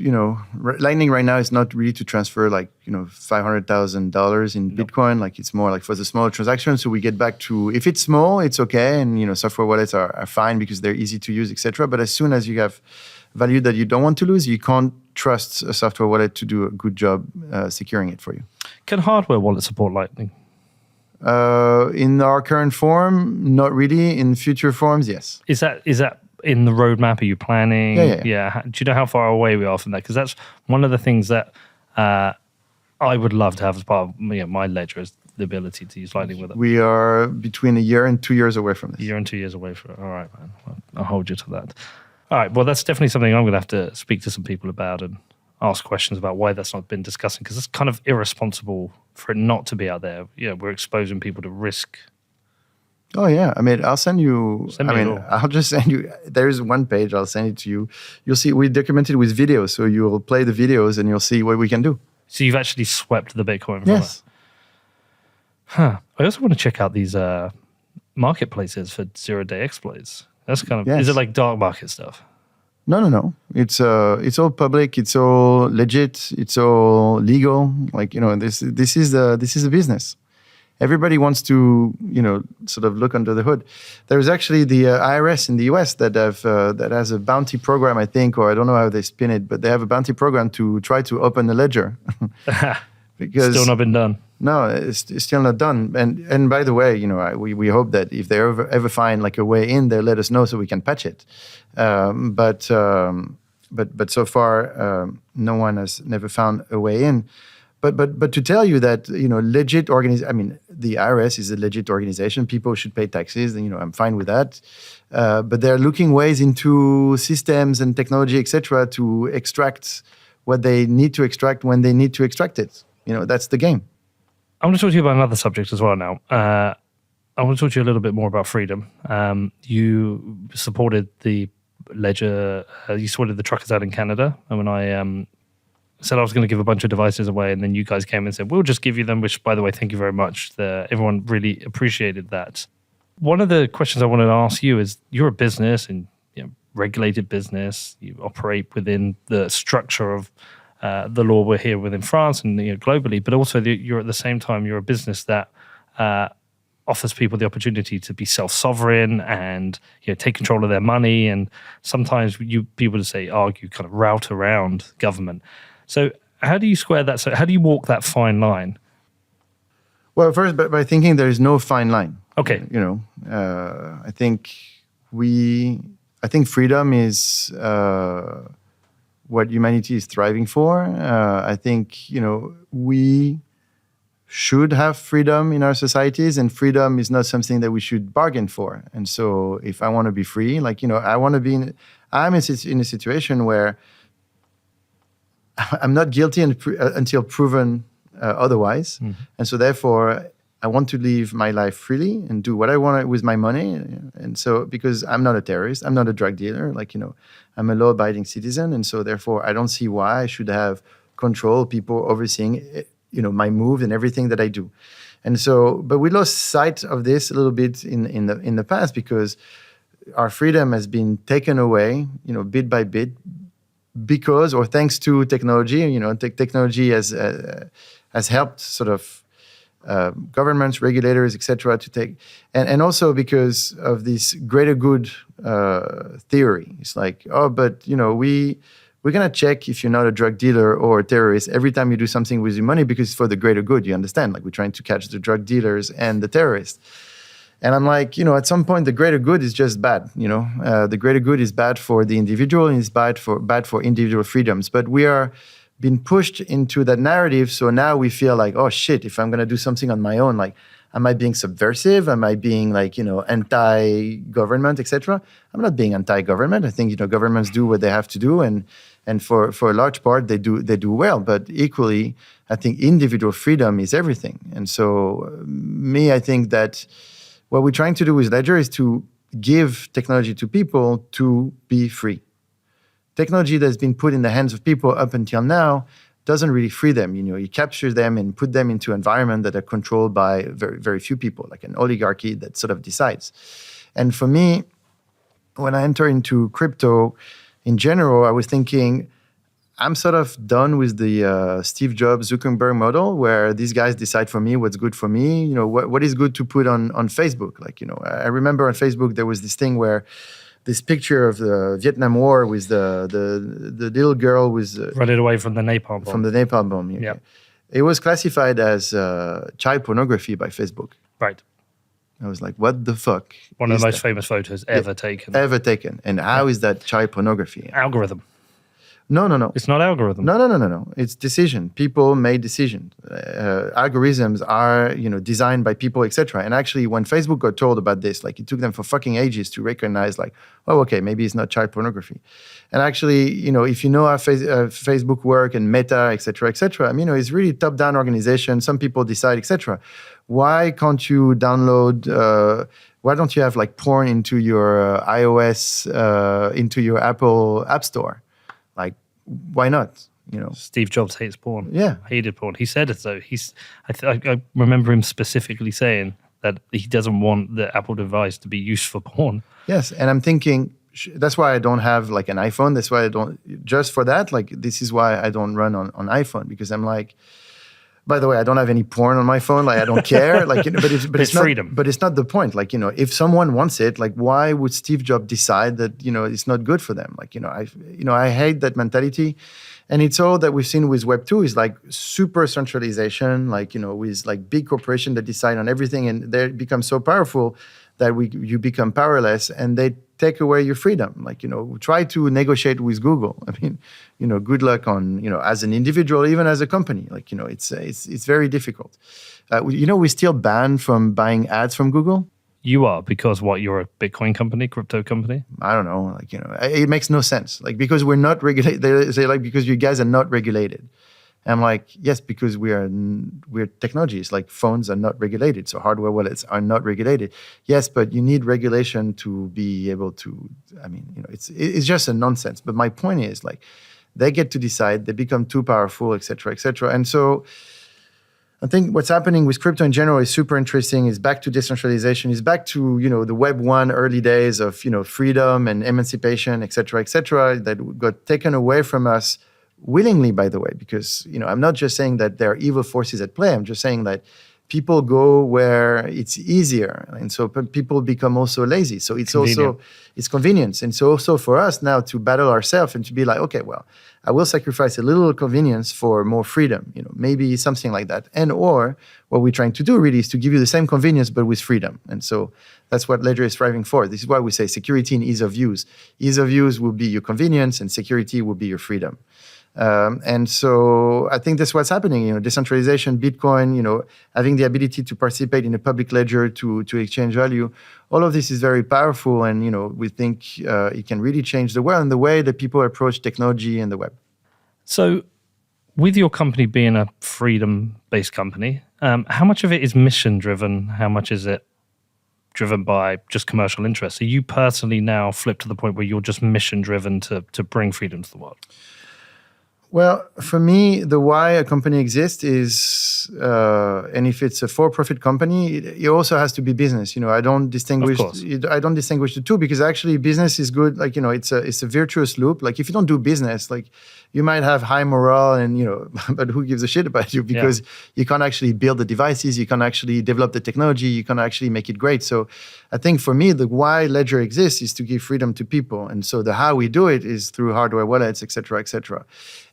Lightning right now is not really to transfer like, $500,000 in Bitcoin. Like, it's more like for the smaller transactions. So we get back to, if it's small, it's okay. And, software wallets are fine because they're easy to use, etc. But as soon as you have value that you don't want to lose, you can't trust a software wallet to do a good job securing it for you. Can hardware wallets support Lightning? In our current form, not really. In future forms, yes. Is that in the roadmap? Are you planning? Yeah. Do you know how far away we are from that? Because that's one of the things that I would love to have as part of my ledger, is the ability to use Lightning with it. We are between a year and 2 years away from this. A year and 2 years away from it. All right, man. I'll hold you to that. All right. Well, that's definitely something I'm going to have to speak to some people about and ask questions about why that's not been discussed, because it's kind of irresponsible for it not to be out there. We're exposing people to risk. Oh, yeah. I mean, I'll send you. I'll just send you. There's one page. I'll send it to you. You'll see we documented with videos. So you'll play the videos and you'll see what we can do. So you've actually swept the Bitcoin from yes. it? Huh. I also want to check out these marketplaces for zero-day exploits. That's kind of, is it like dark market stuff? No. It's all public. It's all legit. It's all legal. Like, this is a business. Everybody wants to, sort of look under the hood. There's actually the IRS in the US that has a bounty program, I think, or I don't know how they spin it, but they have a bounty program to try to open a ledger. Because still not been done. No, it's still not done. And by the way, we hope that if they ever find like a way in, they'll let us know so we can patch it. But so far, no one has never found a way in. But to tell you that, legit organization, the IRS is a legit organization. People should pay taxes, and, I'm fine with that. But they're looking ways into systems and technology, etc., to extract what they need to extract when they need to extract it. That's the game. I want to talk to you about another subject as well now. I want to talk to you a little bit more about freedom. You supported the ledger, you supported the truckers out in Canada. And when I said I was going to give a bunch of devices away, and then you guys came and said, we'll just give you them, which, by the way, thank you very much. Everyone really appreciated that. One of the questions I wanted to ask you is, you're a business, and regulated business. You operate within the structure of the law we're here within France and globally, but also you're at the same time, you're a business that offers people the opportunity to be self-sovereign and take control of their money. And sometimes people argue kind of route around government. So how do you square that? So how do you walk that fine line? Well, first, by thinking there is no fine line. Okay. I think freedom is what humanity is thriving for. I think, we should have freedom in our societies, and freedom is not something that we should bargain for. And so if I want to be free, I want to be I'm in a situation where I'm not guilty until proven otherwise. Mm-hmm. And so therefore, I want to live my life freely and do what I want with my money. And so, because I'm not a terrorist, I'm not a drug dealer, I'm a law-abiding citizen. And so therefore, I don't see why I should have control, people overseeing, my moves and everything that I do. And so, but we lost sight of this a little bit in the past, because our freedom has been taken away, bit by bit, because, or thanks to technology. Technology has helped sort of governments, regulators, etc., to take, and also because of this greater good theory. It's like, oh, but we're gonna check if you're not a drug dealer or a terrorist every time you do something with your money, because it's for the greater good. You understand? Like, we're trying to catch the drug dealers and the terrorists. And I'm like, at some point, the greater good is just bad. The greater good is bad for the individual, and it's bad for individual freedoms. But we are being pushed into that narrative. So now we feel like, oh shit, if I'm going to do something on my own, like, am I being subversive? Am I being anti-government, etc.? I'm not being anti-government. I think, governments do what they have to do. And for a large part, they do well. But equally, I think individual freedom is everything. And so I think that what we're trying to do with Ledger is to give technology to people to be free. Technology that's been put in the hands of people up until now doesn't really free them. You capture them and put them into environments that are controlled by very, very few people, like an oligarchy that sort of decides. And for me, when I enter into crypto in general, I was thinking, I'm sort of done with the Steve Jobs, Zuckerberg model, where these guys decide for me what's good for me. What is good to put on Facebook. I remember on Facebook there was this thing where this picture of the Vietnam War with the little girl was running away from the napalm bomb. From the napalm bomb. Yeah. It was classified as child pornography by Facebook. Right. I was like, what the fuck? One of the most famous photos ever taken. Ever taken. And how is that child pornography? Algorithm. No. It's not algorithm. No. It's decision. People made decisions. Algorithms are, designed by people, etc. And actually, when Facebook got told about this, it took them for fucking ages to recognize, oh, okay, maybe it's not child pornography. And actually, if you know how Facebook work and Meta, etc., it's really top-down organization. Some people decide, etc. Why can't you download? Why don't you have porn into your iOS, into your Apple App Store? Why not? Steve Jobs hates porn. Yeah, hated porn. He said it though. I remember him specifically saying that he doesn't want the Apple device to be used for porn. Yes, and I'm thinking that's why I don't have an iPhone. That's why I don't. Just for that, this is why I don't run on iPhone, because I'm like. By the way, I don't have any porn on my phone. I don't care. But it's not, freedom. But it's not the point. If someone wants it, why would Steve Jobs decide that it's not good for them? I hate that mentality, and it's all that we've seen with Web 2 is super centralization. With big corporations that decide on everything, and they become so powerful that you become powerless, and they take away your freedom. Try to negotiate with Google. I mean, good luck on, as an individual, even as a company. It's very difficult. We're still banned from buying ads from Google. You are, because what? You're a Bitcoin company, crypto company? I don't know. It makes no sense. Because we're not regulated. They say because you guys are not regulated. And I'm like, yes, because we're technologies, phones are not regulated. So hardware wallets are not regulated. Yes, but you need regulation to be able to, it's just a nonsense. But my point is they get to decide, they become too powerful, et cetera, et cetera. And so I think what's happening with crypto in general is super interesting. It's back to decentralization. It's back to, the Web 1 early days of, freedom and emancipation, et cetera, that got taken away from us willingly, by the way, because, I'm not just saying that there are evil forces at play. I'm just saying that people go where it's easier. And so people become also lazy. So it's convenience. And so also for us now to battle ourselves and to be like, okay, well, I will sacrifice a little convenience for more freedom, maybe something like that. And or what we're trying to do really is to give you the same convenience, but with freedom. And so that's what Ledger is striving for. This is why we say security and ease of use. Ease of use will be your convenience and security will be your freedom. And so I think that's what's happening, decentralization, Bitcoin, having the ability to participate in a public ledger to exchange value. All of this is very powerful. And, we think it can really change the world and the way that people approach technology and the web. So With your company being a freedom-based company, how much of it is mission-driven? How much is it driven by just commercial interests? Are you personally now flipped to the point where you're just mission-driven to bring freedom to the world? Well, for me, the why a company exists is, and if it's a for-profit company, it also has to be business. I don't distinguish. Of course. I don't distinguish the two, because actually business is good. Like, it's a virtuous loop. Like, if you don't do business, like, you might have high morale and but who gives a shit about you, because you can't actually build the devices, you can't actually develop the technology, you can't actually make it great. So I think for me, the why Ledger exists is to give freedom to people, and so the how we do it is through hardware wallets, etc., etc.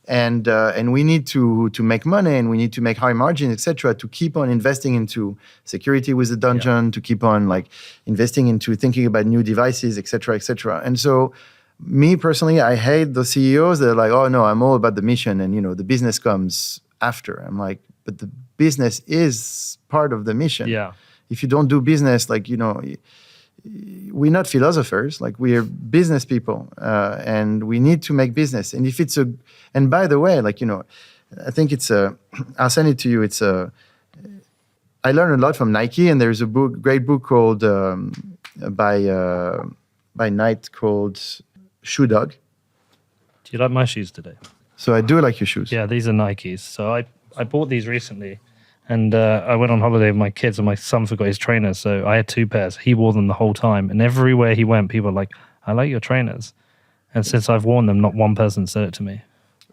And we need to make money, and we need to make high margins, etc., to keep on investing into security with the dungeon, to keep on like investing into thinking about new devices, etc., etc. And so, me personally, I hate the CEOs that are like, oh no, I'm all about the mission, and the business comes after. I'm like, but the business is part of the mission. Yeah. If you don't do business, like we're not philosophers, like we're business people, and we need to make business. And if it's and by the way, like I think it's I'll send it to you. I learned a lot from Nike, and there's a great book called by Knight called Shoe Dog. Do you like my shoes today? So I do like your shoes. Yeah, these are Nikes. So I bought these recently, and I went on holiday with my kids, and my son forgot his trainers. So I had 2 pairs. He wore them the whole time, and everywhere he went, people were like, I like your trainers. And since I've worn them, not one person said it to me.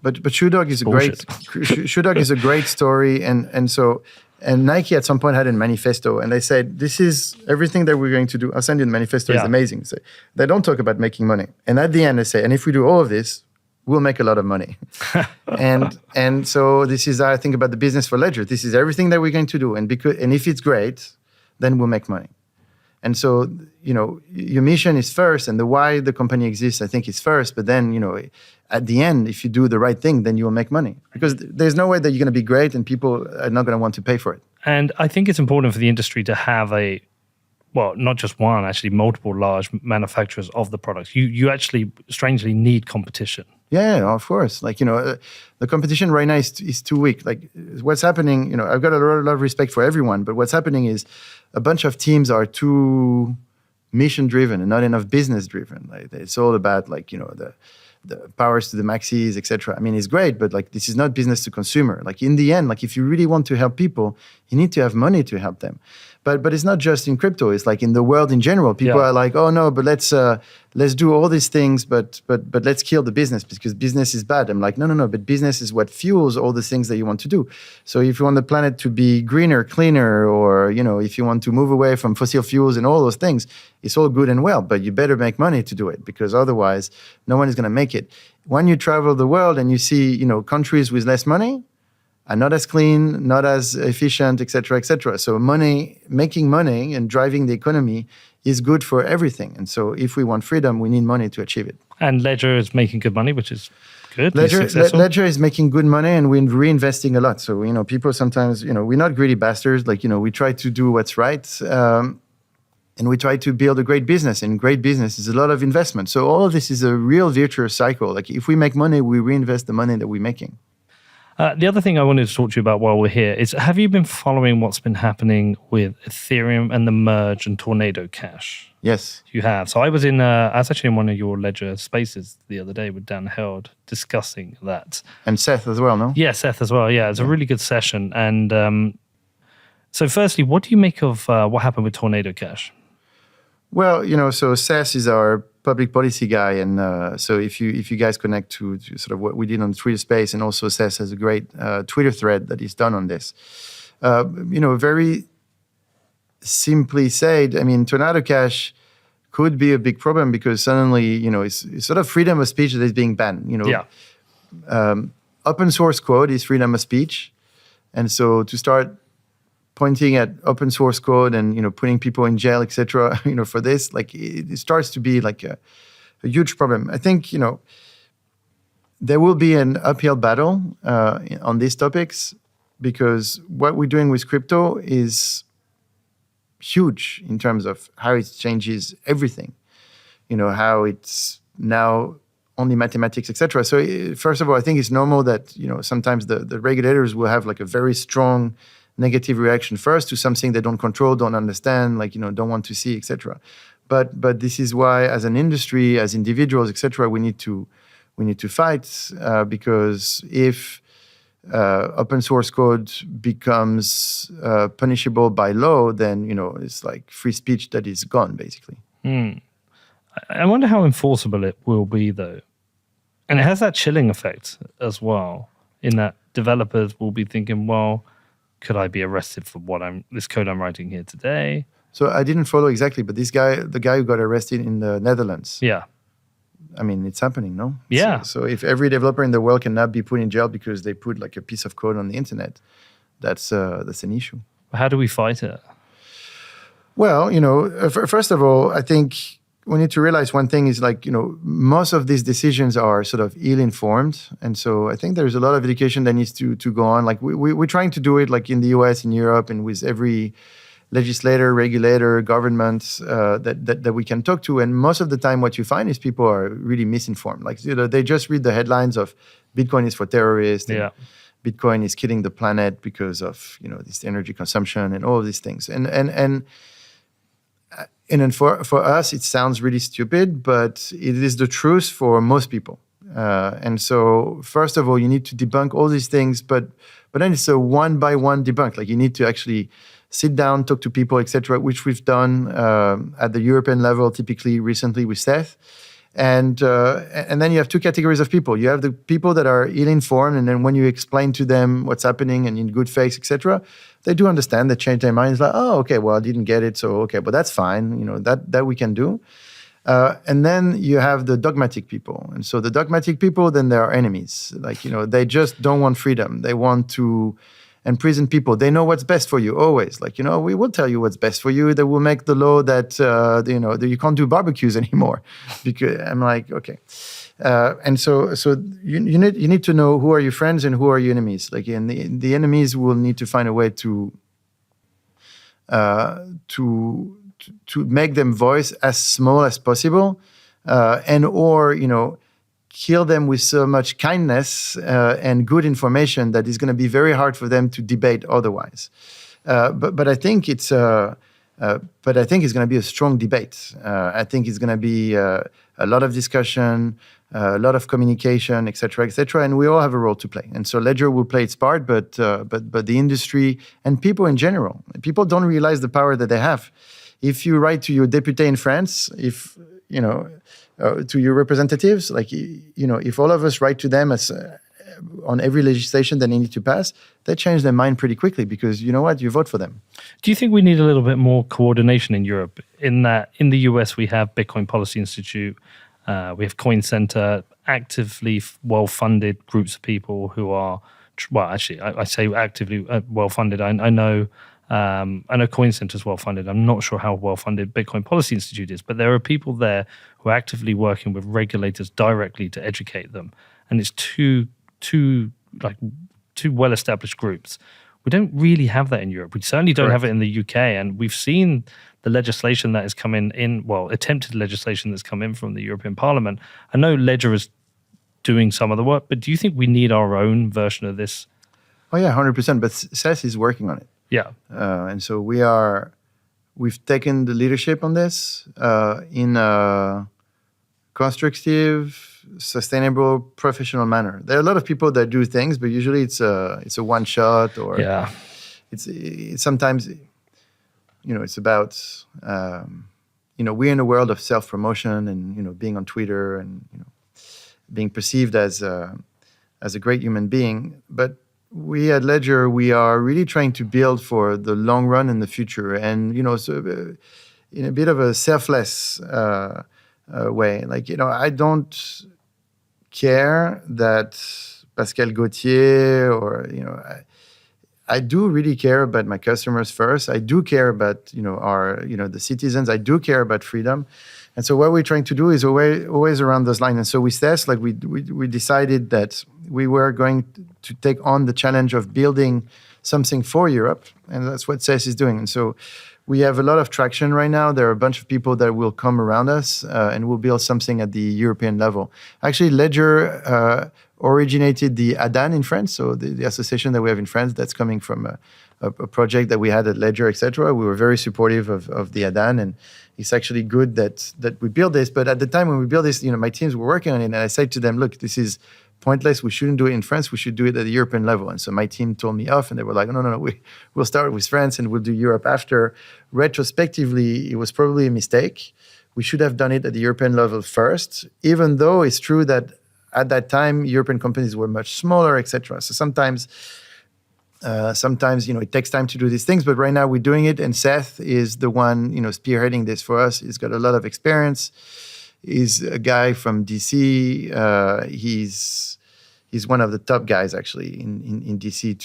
But Shoe Dog is Shoe Dog is a great story, and Nike at some point had a manifesto, and they said, this is everything that we're going to do. I'll send you the manifesto. It's amazing. So they don't talk about making money. And at the end they say, and if we do all of this, we'll make a lot of money. and so this is how I think about the business for Ledger. This is everything that we're going to do. And if it's great, then we'll make money. And so, your mission is first, and the why the company exists, I think, is first. But then, at the end, if you do the right thing, then you will make money. Because there's no way that you're going to be great and people are not going to want to pay for it. And I think it's important for the industry to have not just one, actually multiple large manufacturers of the products. You actually, strangely, need competition. Yeah, of course. Like, the competition right now is too weak. Like, what's happening, I've got a lot of respect for everyone, but what's happening is a bunch of teams are too mission-driven and not enough business-driven. Like, it's all about, like, the powers to the maxis, etc. I mean, it's great, but like, this is not business to consumer. Like, in the end, like, if you really want to help people, you need to have money to help them. But it's not just in crypto. It's like in the world in general. People are like, oh no, but let's do all these things, but let's kill the business because business is bad. I'm like, no. But business is what fuels all the things that you want to do. So if you want the planet to be greener, cleaner, or if you want to move away from fossil fuels and all those things, it's all good and well. But you better make money to do it, because otherwise, no one is going to make it. When you travel the world and you see countries with less money, are not as clean, not as efficient, etc., etc. So making money and driving the economy is good for everything. And so if we want freedom, we need money to achieve it. And Ledger is making good money, which is good. Ledger is making good money, and we're reinvesting a lot. So, people sometimes, we're not greedy bastards. Like, we try to do what's right. And we try to build a great business, and great business is a lot of investment. So all of this is a real virtuous cycle. Like, if we make money, we reinvest the money that we're making. The other thing I wanted to talk to you about while we're here is, have you been following what's been happening with Ethereum and the merge and Tornado Cash? Yes. You have. So I was actually in one of your Ledger spaces the other day with Dan Held discussing that. And Seth as well, no? Yeah, Seth as well. Yeah, it's a really good session. And so firstly, what do you make of what happened with Tornado Cash? Well, so Seth is our public policy guy, and so if you guys connect to sort of what we did on Twitter Space, and also Seth has a great Twitter thread that is done on this. Very simply said, I mean, Tornado Cash could be a big problem because suddenly, it's sort of freedom of speech that is being banned. Open source code is freedom of speech, and so to start pointing at open source code and putting people in jail, etc. For this, like, it starts to be like a huge problem. I think there will be an uphill battle on these topics, because what we're doing with crypto is huge in terms of how it changes everything. How it's now only mathematics, etc. So first of all, I think it's normal that sometimes the regulators will have like a very strong negative reaction first to something they don't control, don't understand, like don't want to see, etc. But this is why, as an industry, as individuals, etc., we need to fight because if open source code becomes punishable by law, then it's like free speech that is gone, basically. I wonder how enforceable it will be, though. And it has that chilling effect as well, in that developers will be thinking, well, could I be arrested for this code I'm writing here today? So I didn't follow exactly, but the guy who got arrested in the Netherlands. Yeah. I mean, it's happening, no? Yeah. So if every developer in the world cannot be put in jail because they put like a piece of code on the internet, that's an issue. How do we fight it? Well, first of all, I think we need to realize one thing is like, most of these decisions are sort of ill-informed. And so I think there's a lot of education that needs to go on. Like we're trying to do it like in the US, in Europe, and with every legislator, regulator, government that we can talk to. And most of the time what you find is people are really misinformed. Like, they just read the headlines of Bitcoin is for terrorists. Yeah. Bitcoin is killing the planet because of, this energy consumption and all of these things. And for us, it sounds really stupid, but it is the truth for most people. And so, first of all, you need to debunk all these things, but then it's a one-by-one debunk. Like, you need to actually sit down, talk to people, etc., which we've done at the European level, typically recently with Seth. And then you have two categories of people. You have the people that are ill-informed, and then when you explain to them what's happening and in good faith, etc., they do understand. They change their minds. Like, oh, okay, well, I didn't get it, so okay, but that's fine. That we can do. And then you have the dogmatic people, and so the dogmatic people, then they are enemies. Like they just don't want freedom. They want to imprison people. They know what's best for you always. Like we will tell you what's best for you. They will make the law that that you can't do barbecues anymore. Because I'm like, okay. And so you need to know who are your friends and who are your enemies. Like, and the enemies will need to find a way to make them voice as small as possible, or kill them with so much kindness and good information that it's going to be very hard for them to debate otherwise. But I think it's going to be a strong debate. I think it's going to be a lot of discussion, a lot of communication, et cetera, and we all have a role to play. And so Ledger will play its part, but the industry and people in general, people don't realize the power that they have. If you write to your deputy in France, to your representatives, like if all of us write to them on every legislation that they need to pass, they change their mind pretty quickly because you vote for them. Do you think we need a little bit more coordination in Europe? In that, in the US, we have Bitcoin Policy Institute, we have Coin Center, actively well-funded groups of people who are, well, actually, I say actively well-funded. I know Coin Center is well-funded. I'm not sure how well-funded Bitcoin Policy Institute is, but there are people there who are actively working with regulators directly to educate them. And it's two well-established groups. We don't really have that in Europe. We certainly don't have it in the UK. And we've seen the legislation that is coming in, attempted legislation that's come in from the European Parliament. I know Ledger is doing some of the work, but do you think we need our own version of this? Oh yeah, 100%. But Seth is working on it. Yeah. And so we've taken the leadership on this in a constructive, sustainable, professional manner. There are a lot of people that do things, but usually it's a one shot, or it's sometimes, it's about, we're in a world of self-promotion and, being on Twitter and, being perceived as a great human being. But we at Ledger, we are really trying to build for the long run in the future, and so in a bit of a selfless way. Like I don't care that Pascal Gauthier or I do really care about my customers first. I do care about our the citizens. I do care about freedom. And so what we're trying to do is always around those lines. And so with this, like we decided that we were going to take on the challenge of building something for Europe, and that's what CES is doing. And so We have a lot of traction right now. There are a bunch of people that will come around us, and we'll build something at the European level. Actually, Ledger originated the ADAN in France, so the association that we have in France that's coming from a project that we had at Ledger, etc. We were very supportive of the ADAN, and it's actually good that we built this. But at the time when we built this, my teams were working on it, and I said to them, look, this is pointless. We shouldn't do it in France. We should do it at the European level. And so my team told me off, and they were like, no, we'll start with France and we'll do Europe after. Retrospectively, it was probably a mistake. We should have done it at the European level first, even though it's true that at that time, European companies were much smaller, etc. So sometimes, it takes time to do these things. But right now we're doing it, and Seth is the one, spearheading this for us. He's got a lot of experience. He's a guy from DC. He's one of the top guys actually in DC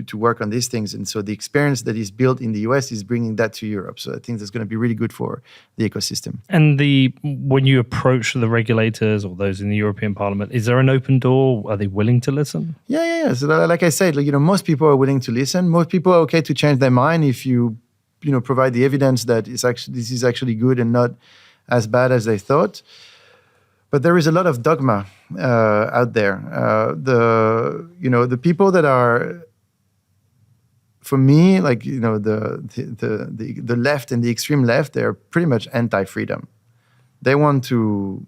to work on these things. And so the experience that he's built in the US is bringing that to Europe. So I think that's going to be really good for the ecosystem. And when you approach the regulators or those in the European Parliament, is there an open door? Are they willing to listen? Yeah. So like I said, most people are willing to listen. Most people are okay to change their mind if you provide the evidence that this is actually good and not as bad as they thought. But there is a lot of dogma out there. The people that are, for me, the left and the extreme left, they're pretty much anti-freedom. They want to,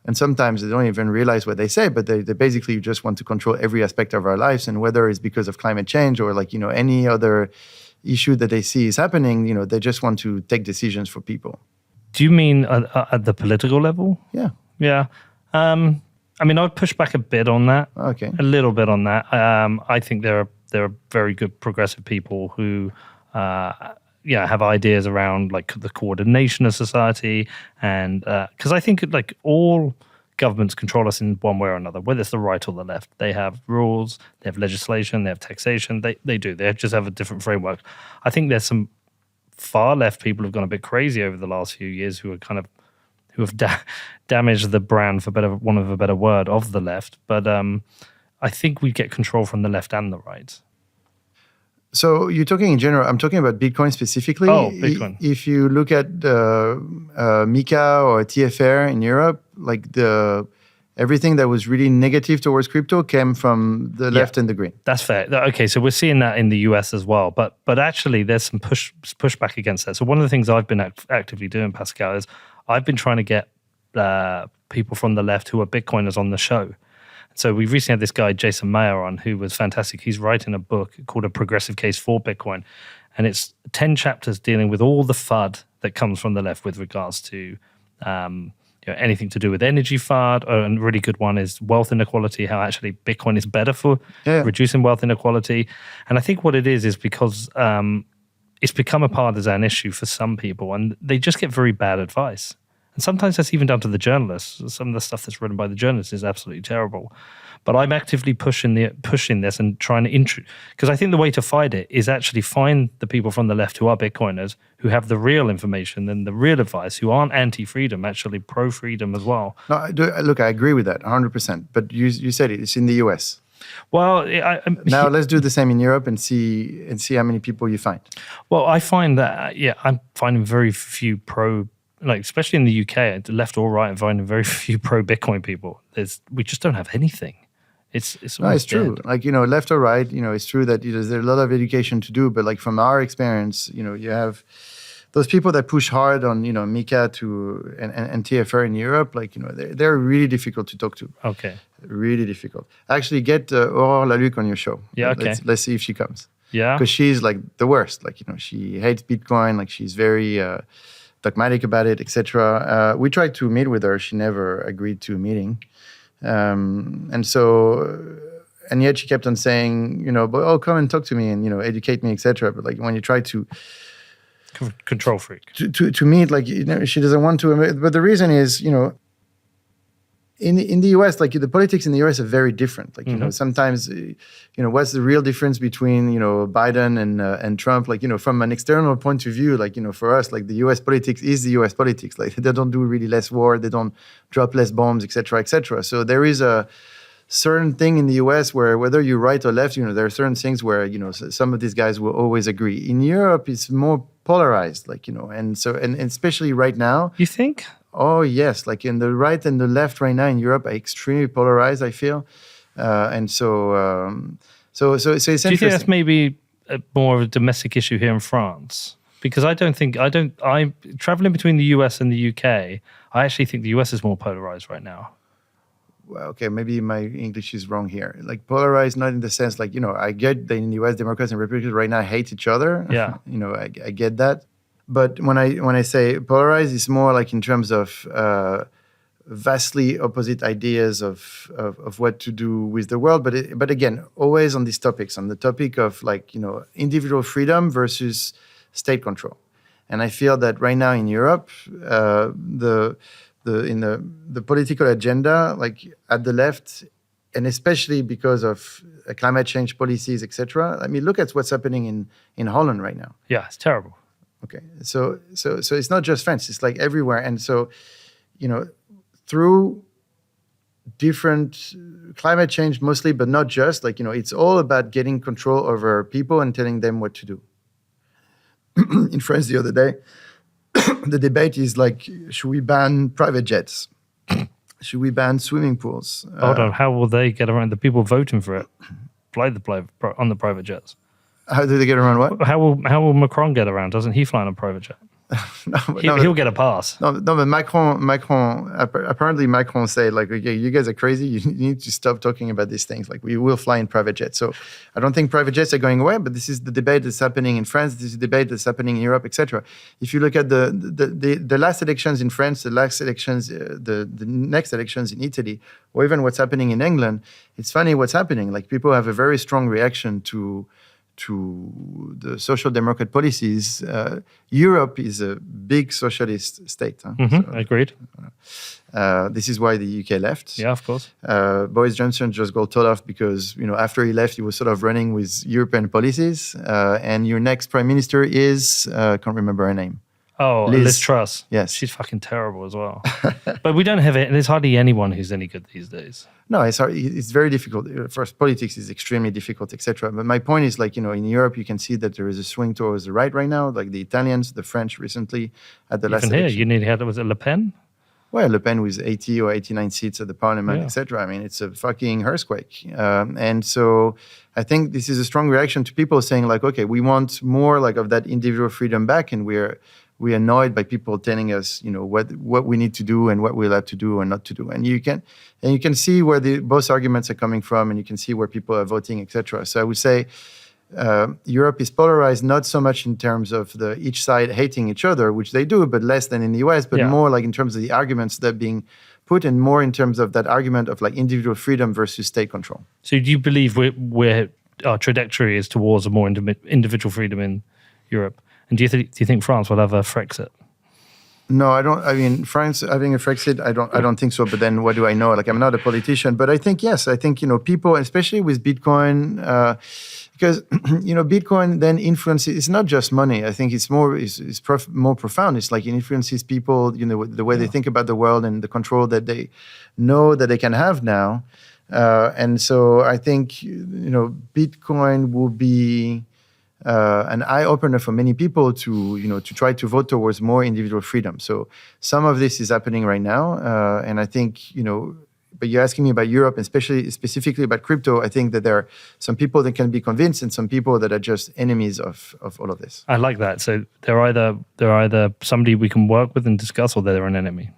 and sometimes they don't even realize what they say, but they basically just want to control every aspect of our lives. And whether it's because of climate change or any other issue that they see is happening, they just want to take decisions for people. Do you mean at the political level? Yeah. Yeah. I'd push back a bit on that. Okay. A little bit on that. I think there are very good progressive people who have ideas around the coordination of society, and because I think all governments control us in one way or another, whether it's the right or the left. They have rules, they have legislation, they have taxation. They do. They just have a different framework. I think there's some far left people who've gone a bit crazy over the last few years who have damaged the brand, for want of a better word, of the left. But I think we get control from the left and the right. So you're talking in general. I'm talking about Bitcoin specifically. Oh, Bitcoin. If you look at MiCA or TFR in Europe, everything that was really negative towards crypto came from the left and the green. That's fair. Okay, so we're seeing that in the US as well. But actually, there's some pushback against that. So one of the things I've been actively doing, Pascal, is I've been trying to get people from the left who are Bitcoiners on the show. So we recently had this guy, Jason Mayer, on, who was fantastic. He's writing a book called A Progressive Case for Bitcoin. And it's 10 chapters dealing with all the FUD that comes from the left with regards to anything to do with energy FUD. And a really good one is wealth inequality, how actually Bitcoin is better for reducing wealth inequality. And I think what it is because it's become a partisan issue for some people, and they just get very bad advice. And sometimes that's even down to the journalists. Some of the stuff that's written by the journalists is absolutely terrible. But I'm actively pushing this and trying to because I think the way to fight it is actually find the people from the left who are Bitcoiners, who have the real information and the real advice, who aren't anti-freedom, actually pro-freedom as well. No, I agree with that 100%. But you said it's in the US. Well, now let's do the same in Europe and see how many people you find. Well, I find that I'm finding very few especially in the UK, left or right, I'm finding very few pro-Bitcoin people. We just don't have anything. It's true. Dead. Left or right, it's true that there's a lot of education to do. But from our experience, you have those people that push hard on MiCA and TFR in Europe. They're really difficult to talk to. Okay. Really difficult. Actually, get Aurore Laluc on your show. Yeah. Okay. Let's see if she comes. Yeah. Because she's the worst. She hates Bitcoin. She's very dogmatic about it, etc. We tried to meet with her. She never agreed to a meeting. And yet she kept on saying, come and talk to me and, educate me, etc. But when you try to control freak to meet, she doesn't want to. But the reason is, in the US, the politics in the US are very different. Sometimes, what's the real difference between, Biden and Trump? From an external point of view, for us, the US politics is the US politics. They don't do really less war, they don't drop less bombs, et cetera, et cetera. So there is a certain thing in the US where whether you're right or left, there are certain things where, some of these guys will always agree. In Europe, it's more polarized, like, and especially right now. You think? Oh yes, like in the right and the left right now in Europe are extremely polarized, I feel, and so it's Do you think interesting. that's maybe more of a domestic issue here in France? Because I'm traveling between the US and the UK. I actually think the US is more polarized right now. Well, okay, maybe my English is wrong here. Like polarized, not in the sense like, I get that in the US, Democrats and Republicans right now hate each other. Yeah. I get that. But when I say polarized, it's more like in terms of vastly opposite ideas of what to do with the world. But again, always on these topics, on the topic of like, individual freedom versus state control. And I feel that right now in Europe, the political agenda, like at the left, and especially because of climate change policies, etc. I mean, look at what's happening in Holland right now. Yeah, it's terrible. Okay, so it's not just France; it's like everywhere. And so, through different climate change mostly, but not just, like, it's all about getting control over people and telling them what to do. In France the other day, the debate is like, should we ban private jets? Should we ban swimming pools? Hold on, how will they get around the people voting for it? On the private jets. How do they get around what? How will Macron get around? Doesn't he fly on a private jet? He'll get a pass. No, but Macron apparently Macron said like, okay, you guys are crazy. You need to stop talking about these things. Like, we will fly in private jets. So I don't think private jets are going away. But this is the debate that's happening in France. This is the debate that's happening in Europe, etc. If you look at the last elections in France, the last elections, the next elections in Italy, or even what's happening in England, it's funny what's happening. Like, people have a very strong reaction to the social democrat policies. Europe is a big socialist state. Agreed. This is why the UK left. Yeah, of course. Boris Johnson just got told off because, after he left, he was sort of running with European policies. And your next prime minister is, can't remember her name. Oh, Liz Truss. Yes. She's fucking terrible as well. But we don't have it. There's hardly anyone who's any good these days. No, it's hard. It's very difficult. First, politics is extremely difficult, etc. But my point is, like, in Europe, you can see that there is a swing towards the right right now, like the Italians, the French recently at the last election. Here, you nearly had, was it Le Pen? Well, Le Pen with 80 or 89 seats at the parliament, etc. I mean, it's a fucking earthquake. And so I think this is a strong reaction to people saying, like, okay, we want more like of that individual freedom back, and we're annoyed by people telling us, what we need to do and what we're allowed to do or not to do. And you can see where both arguments are coming from, and you can see where people are voting, etc. So I would say Europe is polarized, not so much in terms of each side hating each other, which they do, but less than in the US, but more like in terms of the arguments that are being put, and more in terms of that argument of like individual freedom versus state control. So do you believe our trajectory is towards a more individual freedom in Europe? And do you think France will have a Frexit? No, I don't. I mean, France having a Frexit, I don't think so. But then, what do I know? Like, I'm not a politician, but I think yes. I think people, especially with Bitcoin, because Bitcoin then influences. It's not just money. I think it's more more profound. It's like it influences people. The way they think about the world and the control that they know that they can have now. And so I think Bitcoin will be an eye opener for many people to try to vote towards more individual freedom. So some of this is happening right now, and I think But you're asking me about Europe, and specifically about crypto. I think that there are some people that can be convinced, and some people that are just enemies of all of this. I like that. So they're either somebody we can work with and discuss, or they're an enemy.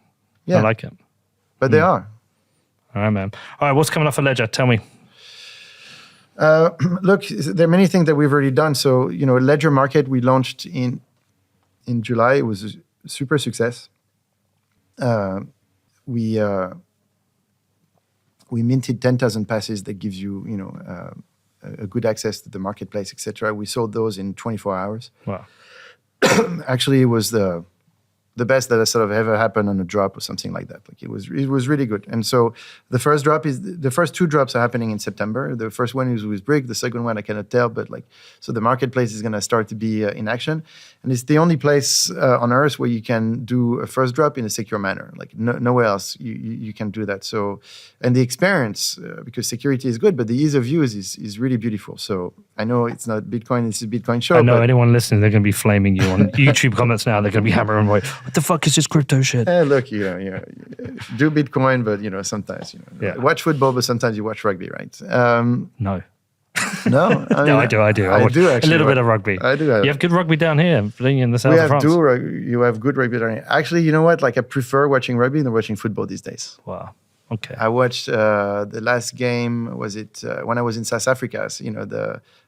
Yeah, I like it. But they are. All right, man. All right, what's coming up for Ledger? Tell me. Look, there are many things that we've already done. So, Ledger Market, we launched in July. It was a super success. We minted 10,000 passes that gives you, a good access to the marketplace, etc. We sold those in 24 hours. Wow. Actually, it was the best that has sort of ever happened on a drop or something like that. Like it was really good. And so the first two drops are happening in September. The first one is with Brick. The second one I cannot tell, but so the marketplace is going to start to be in action. And it's the only place on earth where you can do a first drop in a secure manner. Like nowhere else you can do that. So, and the experience, because security is good, but the ease of use is really beautiful. So I know it's not Bitcoin, it's a Bitcoin show. I know but anyone listening, they're going to be flaming you on YouTube comments now. They're going to be hammering away. What the fuck is this crypto shit? look, do Bitcoin, but sometimes watch football, but sometimes you watch rugby, right? No. No, No, I do. I watch do a actually little bit of rugby. I do. You have good rugby down here, playing in the south of France. You have good rugby down here. Actually, you know what? Like I prefer watching rugby than watching football these days. Wow. Okay. I watched the last game. Was it when I was in South Africa? So,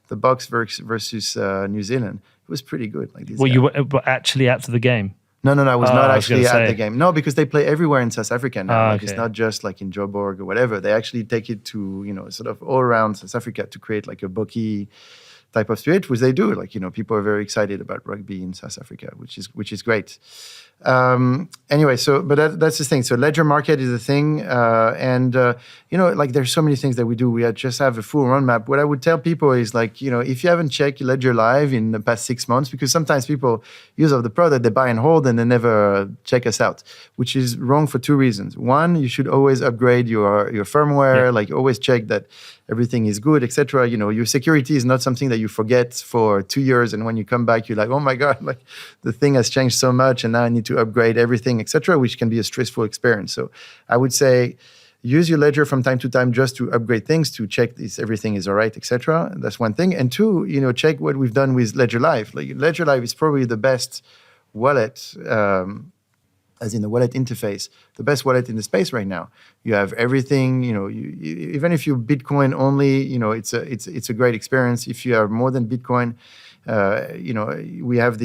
the Bucks versus New Zealand. It was pretty good. Like Well, you were actually at the game. No, I was not actually at the say. game. No, because they play everywhere in South Africa now. It's Okay. not just like in Joburg or whatever. They actually take it to, sort of all around South Africa to create like a bookie type of spirit, which they do. Like, people are very excited about rugby in South Africa, which is great. Anyway, but that's the thing. So ledger market is a thing. Like there's so many things that we do. We just have a full roadmap. What I would tell people is like, if you haven't checked Ledger Live in the past 6 months, because sometimes people use of the product, they buy and hold and they never check us out, which is wrong for two reasons. One, you should always upgrade your firmware, like always check that everything is good, etc. Your security is not something that you forget for 2 years. And when you come back, you're like, oh my God, like the thing has changed so much and now I need to upgrade everything, etc., which can be a stressful experience. So I would say use your ledger from time to time just to upgrade things, to check if everything is all right, etc. That's one thing. And two, check what we've done with Ledger Live. Like Ledger Live is probably the best wallet, as in the wallet interface, the best wallet in the space right now. You have everything. Even if you Bitcoin only, it's a great experience. If you have more than Bitcoin, we have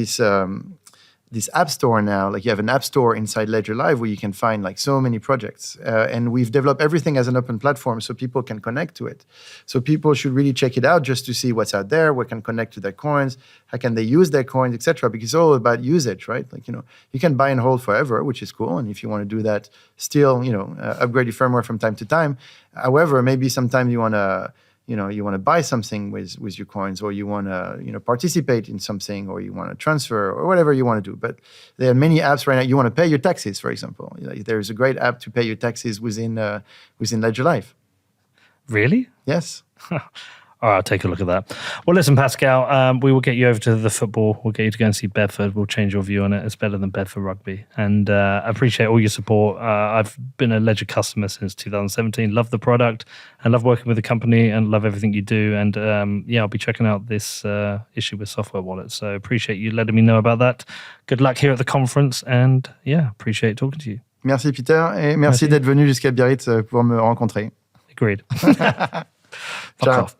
this app store now. Like you have an app store inside Ledger Live where you can find like so many projects. And we've developed everything as an open platform so people can connect to it. So people should really check it out just to see what's out there, what can connect to their coins, how can they use their coins, etc. Because it's all about usage, right? Like, you can buy and hold forever, which is cool. And if you want to do that, still, upgrade your firmware from time to time. However, maybe sometime you want to you want to buy something with your coins, or you want to, participate in something, or you want to transfer, or whatever you want to do. But there are many apps right now. You want to pay your taxes, for example. There's a great app to pay your taxes within Ledger Live. Really? Yes. All right, I'll take a look at that. Well, listen, Pascal, we will get you over to the football. We'll get you to go and see Bedford. We'll change your view on it. It's better than Bedford rugby. And I appreciate all your support. I've been a Ledger customer since 2017. Love the product and love working with the company and love everything you do. And I'll be checking out this issue with software wallets. So appreciate you letting me know about that. Good luck here at the conference. And appreciate talking to you. Merci, Peter. Et merci d'être venu jusqu'à Biarritz pour me rencontrer. Agreed. Ciao. Fuck off.